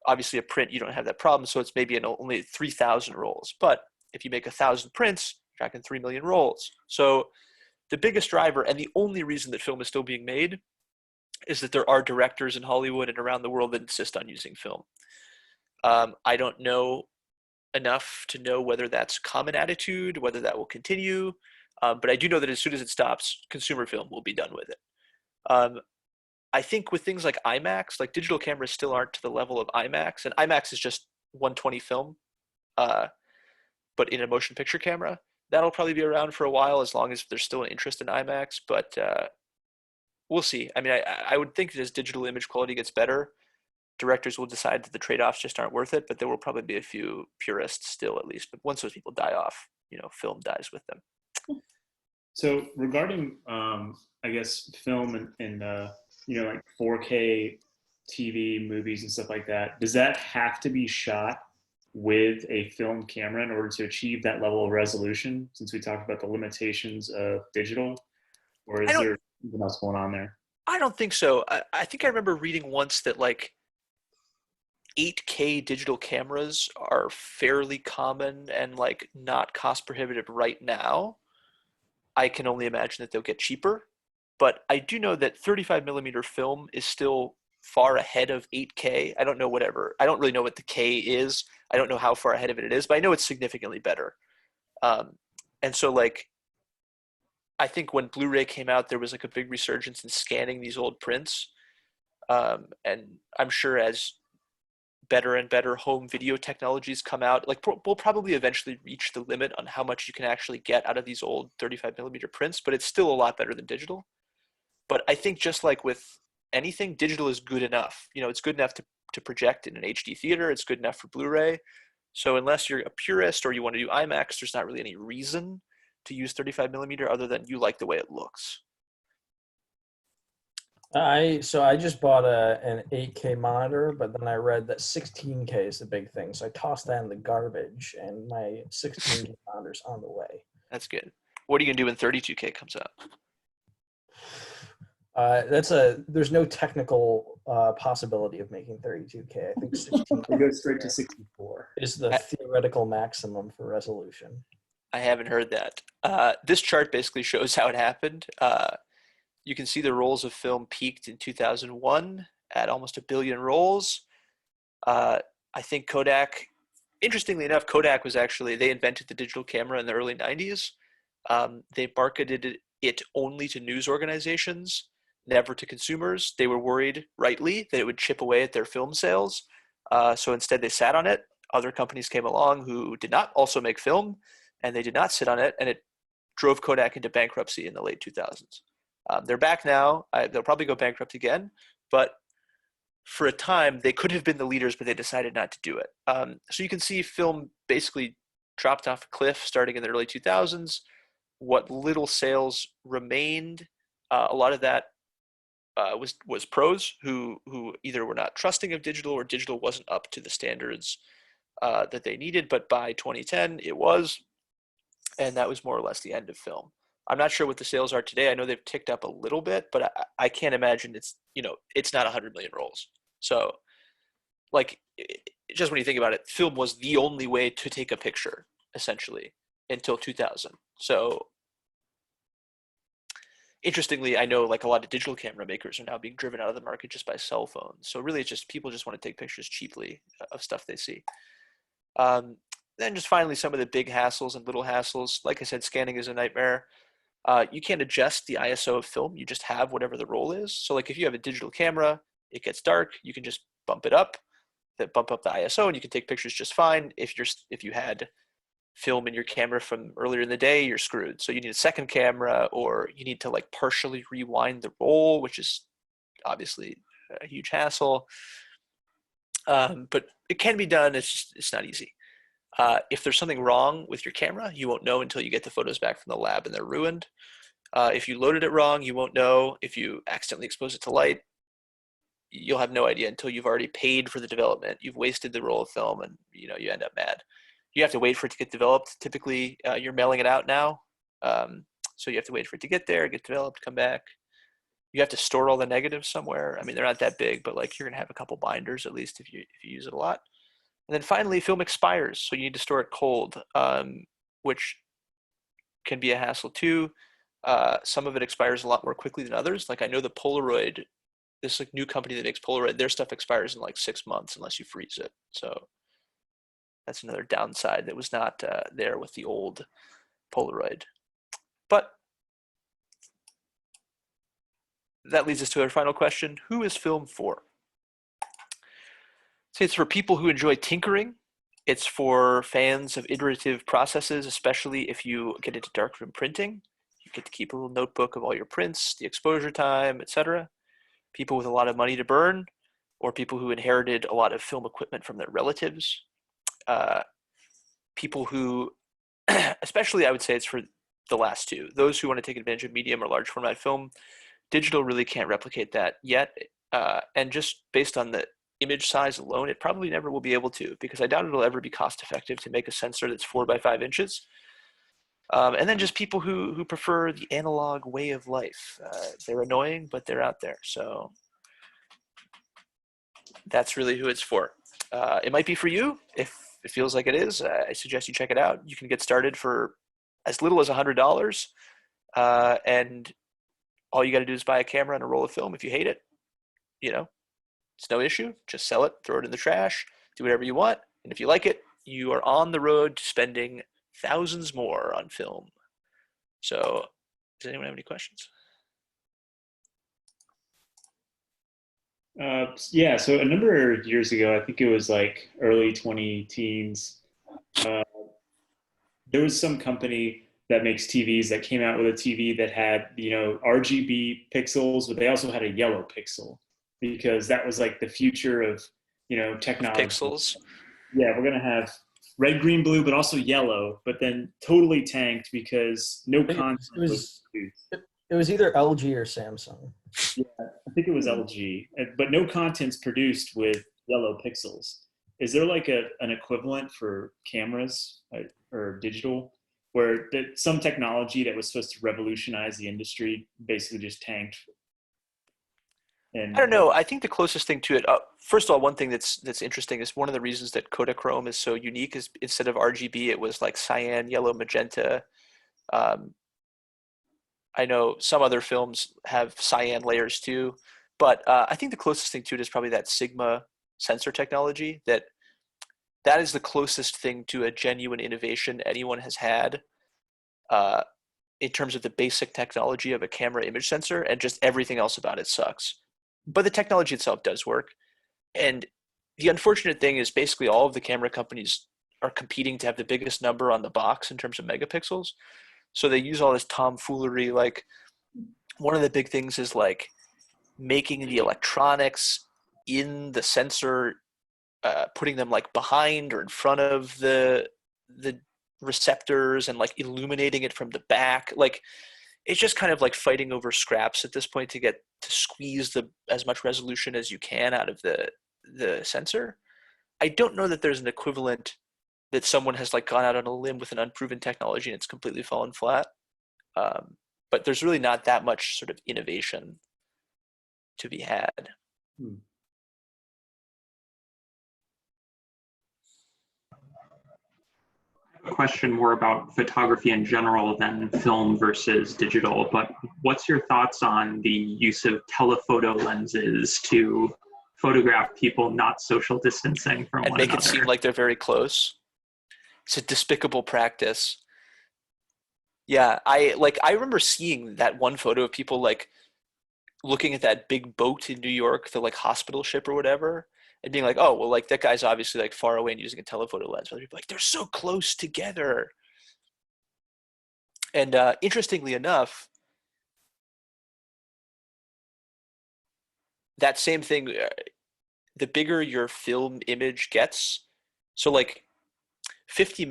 Obviously, a print you don't have that problem, so it's maybe only 3,000 rolls. But if you make 1,000 prints, you're talking 3 million rolls. So the biggest driver and the only reason that film is still being made is that there are directors in Hollywood and around the world that insist on using film. I don't know enough to know whether that's common attitude, whether that will continue, but I do know that as soon as it stops, consumer film will be done with it. Um, I think with things like IMAX, like digital cameras still aren't to the level of IMAX, and IMAX is just 120 film, uh, but in a motion picture camera. That'll probably be around for a while as long as there's still an interest in IMAX, but we'll see. I mean, I would think that as digital image quality gets better, directors will decide that the trade-offs just aren't worth it, but there will probably be a few purists still at least. But once those people die off, film dies with them. So regarding, I guess, film and like 4K TV movies and stuff like that, does that have to be shot with a film camera in order to achieve that level of resolution? Since we talked about the limitations of digital, or is there something else going on there? I don't think so. I think I remember reading once that like 8K digital cameras are fairly common and like not cost prohibitive right now. I can only imagine that they'll get cheaper, but I do know that 35 millimeter film is still far ahead of 8K. I don't know whatever. I don't really know what the K is. I don't know how far ahead of it is, but I know it's significantly better. And so like, I think when Blu-ray came out, there was like a big resurgence in scanning these old prints. And I'm sure as better and better home video technologies come out, like we'll probably eventually reach the limit on how much you can actually get out of these old 35 millimeter prints, but it's still a lot better than digital. But I think just like with anything, digital is good enough. It's good enough to project in an HD theater. It's good enough for Blu-ray. So unless you're a purist or you want to do IMAX, there's not really any reason to use 35 millimeter other than you like the way it looks. I just bought an 8K monitor, but then I read that 16K is the big thing. So I tossed that in the garbage, and my 16K monitor's on the way. That's good. What are you gonna do when 32K comes out? There's no technical possibility of making 32K. I think 16 It goes straight to 64. is the theoretical maximum for resolution. I haven't heard that. This chart basically shows how it happened. You can see the rolls of film peaked in 2001 at almost 1 billion rolls. I think Kodak, interestingly enough, Kodak was actually, they invented the digital camera in the early 90s. They marketed it only to news organizations, never to consumers. They were worried, rightly, that it would chip away at their film sales. So instead they sat on it. Other companies came along who did not also make film, and they did not sit on it, and it drove Kodak into bankruptcy in the late 2000s. They're back now. They'll probably go bankrupt again, but for a time they could have been the leaders, but they decided not to do it. So you can see film basically dropped off a cliff starting in the early 2000s. What little sales remained, a lot of that was pros who either were not trusting of digital or digital wasn't up to the standards that they needed. But by 2010, it was, and that was more or less the end of film. I'm not sure what the sales are today. I know they've ticked up a little bit, but I can't imagine it's not 100 million rolls. So, like, just when you think about it, film was the only way to take a picture essentially until 2000. So, interestingly, I know like a lot of digital camera makers are now being driven out of the market just by cell phones. So really, it's just people just want to take pictures cheaply of stuff they see. Then just finally, some of the big hassles and little hassles. Like I said, scanning is a nightmare. You can't adjust the ISO of film. You just have whatever the roll is. So like if you have a digital camera, it gets dark, you can just bump it up, bump up the ISO, and you can take pictures just fine. If you had film in your camera from earlier in the day, you're screwed. So you need a second camera, or you need to like partially rewind the roll, which is obviously a huge hassle. But it can be done. It's not easy. If there's something wrong with your camera, you won't know until you get the photos back from the lab and they're ruined. If you loaded it wrong, you won't know. If you accidentally expose it to light, you'll have no idea until you've already paid for the development. You've wasted the roll of film, and you end up mad. You have to wait for it to get developed. Typically, you're mailing it out now, so you have to wait for it to get there, get developed, come back. You have to store all the negatives somewhere. I mean, they're not that big, but like you're gonna have a couple binders at least if you use it a lot. And then finally, film expires, so you need to store it cold, which can be a hassle too. Some of it expires a lot more quickly than others. Like I know the Polaroid, this like new company that makes Polaroid, their stuff expires in like 6 months unless you freeze it. So that's another downside that was not there with the old Polaroid. But that leads us to our final question. Who is film for? So it's for people who enjoy tinkering. It's for fans of iterative processes, especially if you get into darkroom printing. You get to keep a little notebook of all your prints, the exposure time, etc. People with a lot of money to burn, or people who inherited a lot of film equipment from their relatives. People who, especially I would say it's for the last two, those who want to take advantage of medium or large format film. Digital really can't replicate that yet. And just based on the image size alone, it probably never will be able to, because I doubt it'll ever be cost effective to make a sensor that's 4 by 5 inches. And then just people who prefer the analog way of life. They're annoying, but they're out there. So that's really who it's for. It might be for you. If it feels like it is, I suggest you check it out. You can get started for as little as $100. And all you got to do is buy a camera and a roll of film. If you hate it, it's no issue. Just sell it, throw it in the trash, do whatever you want. And if you like it, you are on the road to spending thousands more on film. So does anyone have any questions? Yeah, so a number of years ago, I think it was like early 20 teens, there was some company that makes TVs that came out with a TV that had, RGB pixels, but they also had a yellow pixel because that was like the future of, technology. Pixels. Yeah, we're going to have red, green, blue, but also yellow, but then totally tanked because no content was produced. It was either LG or Samsung. Yeah, I think it was LG, but no content's produced with yellow pixels. Is there like an equivalent for cameras or digital where some technology that was supposed to revolutionize the industry basically just tanked? I don't know. I think the closest thing to it, first of all, one thing that's interesting is one of the reasons that Kodachrome is so unique is instead of RGB, it was like cyan, yellow, magenta. I know some other films have cyan layers too, but I think the closest thing to it is probably that Sigma sensor technology. That is the closest thing to a genuine innovation anyone has had in terms of the basic technology of a camera image sensor, and just everything else about it sucks. But the technology itself does work. And the unfortunate thing is basically all of the camera companies are competing to have the biggest number on the box in terms of megapixels. So they use all this tomfoolery. Like one of the big things is like making the electronics in the sensor, putting them like behind or in front of the receptors and like illuminating it from the back. Like it's just kind of like fighting over scraps at this point to get to squeeze as much resolution as you can out of the sensor. I don't know that there's an equivalent that someone has like gone out on a limb with an unproven technology and it's completely fallen flat. But there's really not that much sort of innovation to be had. A question more about photography in general than film versus digital, but what's your thoughts on the use of telephoto lenses to photograph people not social distancing from and one make another? It seem like they're very close? It's a despicable practice. Yeah, I remember seeing that one photo of people like looking at that big boat in New York, the like hospital ship or whatever, and being like, oh, well, like that guy's obviously like far away and using a telephoto lens. But people like, they're so close together. And interestingly enough, that same thing, the bigger your film image gets, so like a 50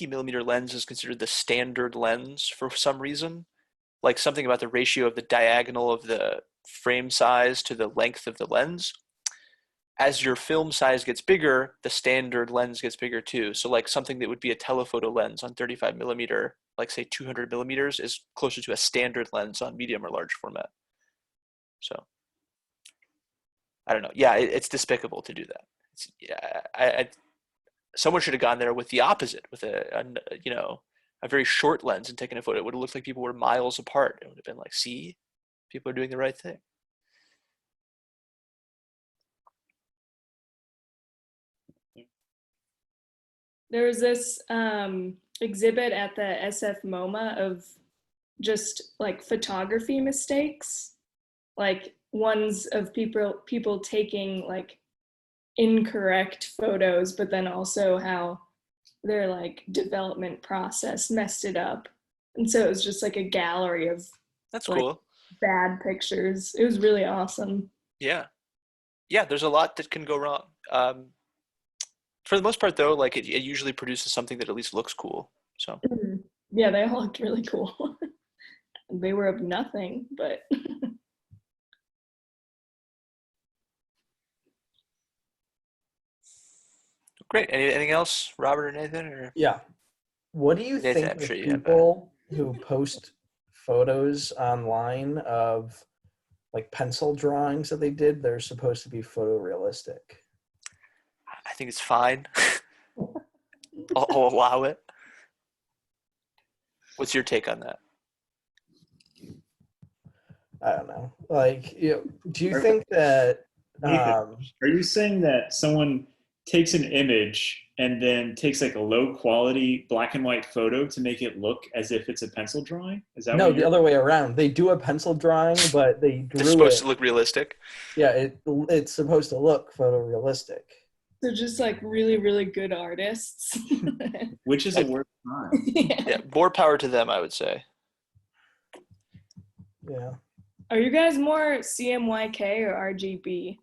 millimeter lens is considered the standard lens for some reason. Like something about the ratio of the diagonal of the frame size to the length of the lens. As your film size gets bigger, the standard lens gets bigger too. So like something that would be a telephoto lens on 35 millimeter, like say 200 millimeters, is closer to a standard lens on medium or large format. So I don't know. Yeah, it's despicable to do that. Someone should have gone there with the opposite, with a a very short lens and taken a photo, it would have looked like people were miles apart. It would have been like, see, people are doing the right thing. There was this exhibit at the SF MoMA of just like photography mistakes, like ones of people taking like incorrect photos, but then also how their like development process messed it up. And so it was just like a gallery of That's like cool. bad pictures. It was really awesome. Yeah. Yeah, there's a lot that can go wrong. For the most part, though, like it usually produces something that at least looks cool. So Yeah, they all looked really cool. They were of nothing, but great. Anything else, Robert or Nathan? Or Yeah. What do you Nathan, think I'm the sure you have people who post photos online of like pencil drawings that they did, they're supposed to be photorealistic? I think it's fine. I'll allow it. What's your take on that? I don't know. Like, do you think that Nathan, are you saying that someone takes an image and then takes like a low quality black and white photo to make it look as if it's a pencil drawing? Is that no, what the you're other way around? They do a pencil drawing, but they They're drew supposed it. to look realistic. Yeah, it's supposed to look photorealistic. they're just like really, really good artists. which is a worse crime? Yeah, more power to them, I would say. Yeah. Are you guys more CMYK or RGB?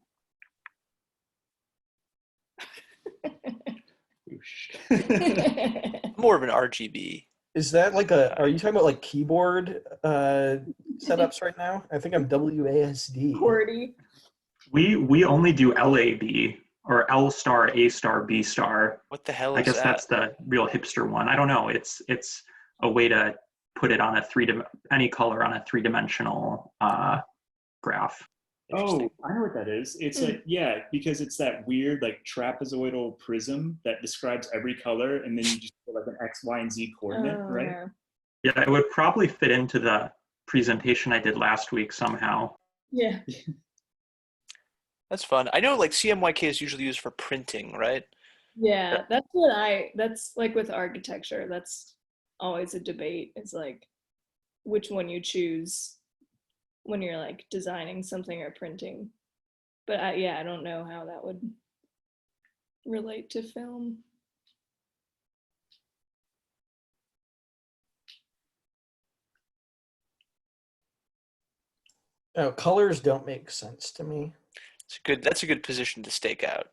More of an RGB. Is that like are you talking about like keyboard setups right now? I think I'm WASD. QWERTY. We only do LAB or L star, A star, B star. What the hell I is guess that? that's the real hipster one. I don't know. It's a way to put it on a any color on a three-dimensional graph. Oh, I know what that is. It's like, yeah, because it's that weird like trapezoidal prism that describes every color, and then you just put like an X, Y, and Z coordinate, right? Yeah, it would probably fit into the presentation I did last week somehow. Yeah. That's fun. I know like CMYK is usually used for printing, right? Yeah, that's like with architecture, that's always a debate. It's like which one you choose when you're like designing something or printing. But I don't know how that would relate to film. No, colors don't make sense to me. That's a good position to stake out.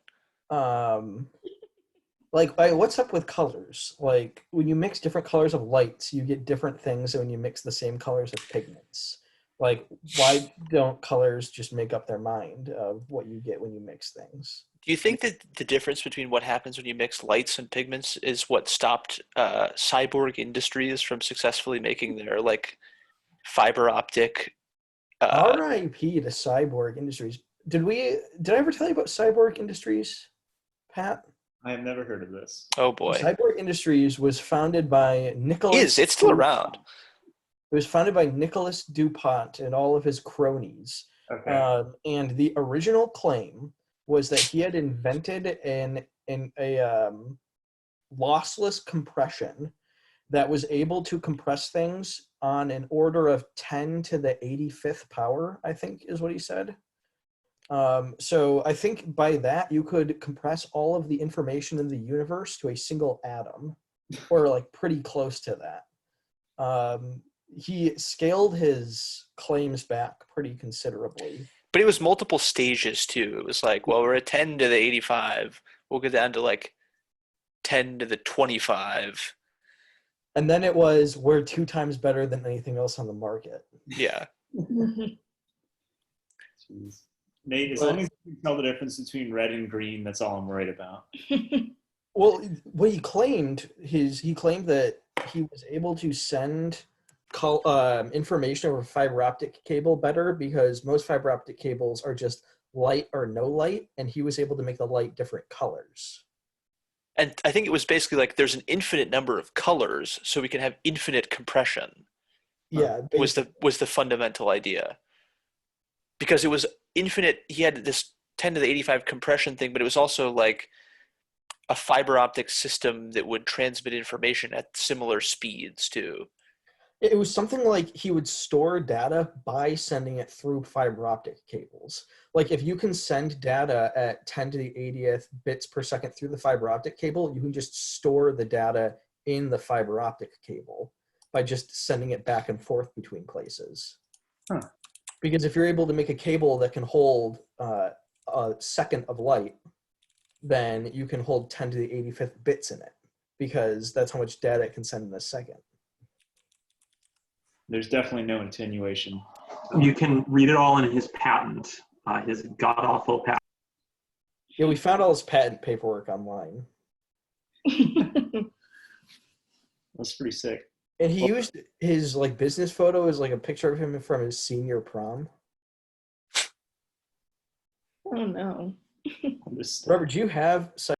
Like what's up with colors? Like when you mix different colors of lights, you get different things than when you mix the same colors of pigments. Like, why don't colors just make up their mind of what you get when you mix things? Do you think that the difference between what happens when you mix lights and pigments is what stopped Cyborg Industries from successfully making their like fiber optic? R.I.P. to Cyborg Industries. Did I ever tell you about Cyborg Industries, Pat? I have never heard of this. Oh boy, Cyborg Industries was founded by Nicholas. it's still around. It was founded by Nicholas DuPont and all of his cronies. Okay. And the original claim was that he had invented a lossless compression that was able to compress things on an order of 10 to the 85th power, I think is what he said. So I think by that you could compress all of the information in the universe to a single atom, or like pretty close to that. He scaled his claims back pretty considerably. But it was multiple stages too. It was like, well, we're at 10 to the 85. We'll go down to like 10 to the 25. And then it was, we're 2 times better than anything else on the market. Yeah. Jeez. Nate, as long as you can tell the difference between red and green, that's all I'm worried about. Well, what he claimed that he was able to send information over fiber optic cable better because most fiber optic cables are just light or no light, and he was able to make the light different colors. And I think it was basically like there's an infinite number of colors, so we can have infinite compression. Yeah, Was the fundamental idea, because it was infinite. He had this 10 to the 85 compression thing, but it was also like a fiber optic system that would transmit information at similar speeds too. it was something like he would store data by sending it through fiber optic cables. Like if you can send data at 10 to the 80th bits per second through the fiber optic cable, you can just store the data in the fiber optic cable by just sending it back and forth between places. Huh. Because if you're able to make a cable that can hold a second of light, then you can hold 10 to the 85th bits in it, because that's how much data it can send in a second. There's definitely no attenuation. You can read it all in his patent, his god-awful patent. Yeah, we found all his patent paperwork online. That's pretty sick. And he used his like business photo as like a picture of him from his senior prom. Oh no. This- Robert, do you have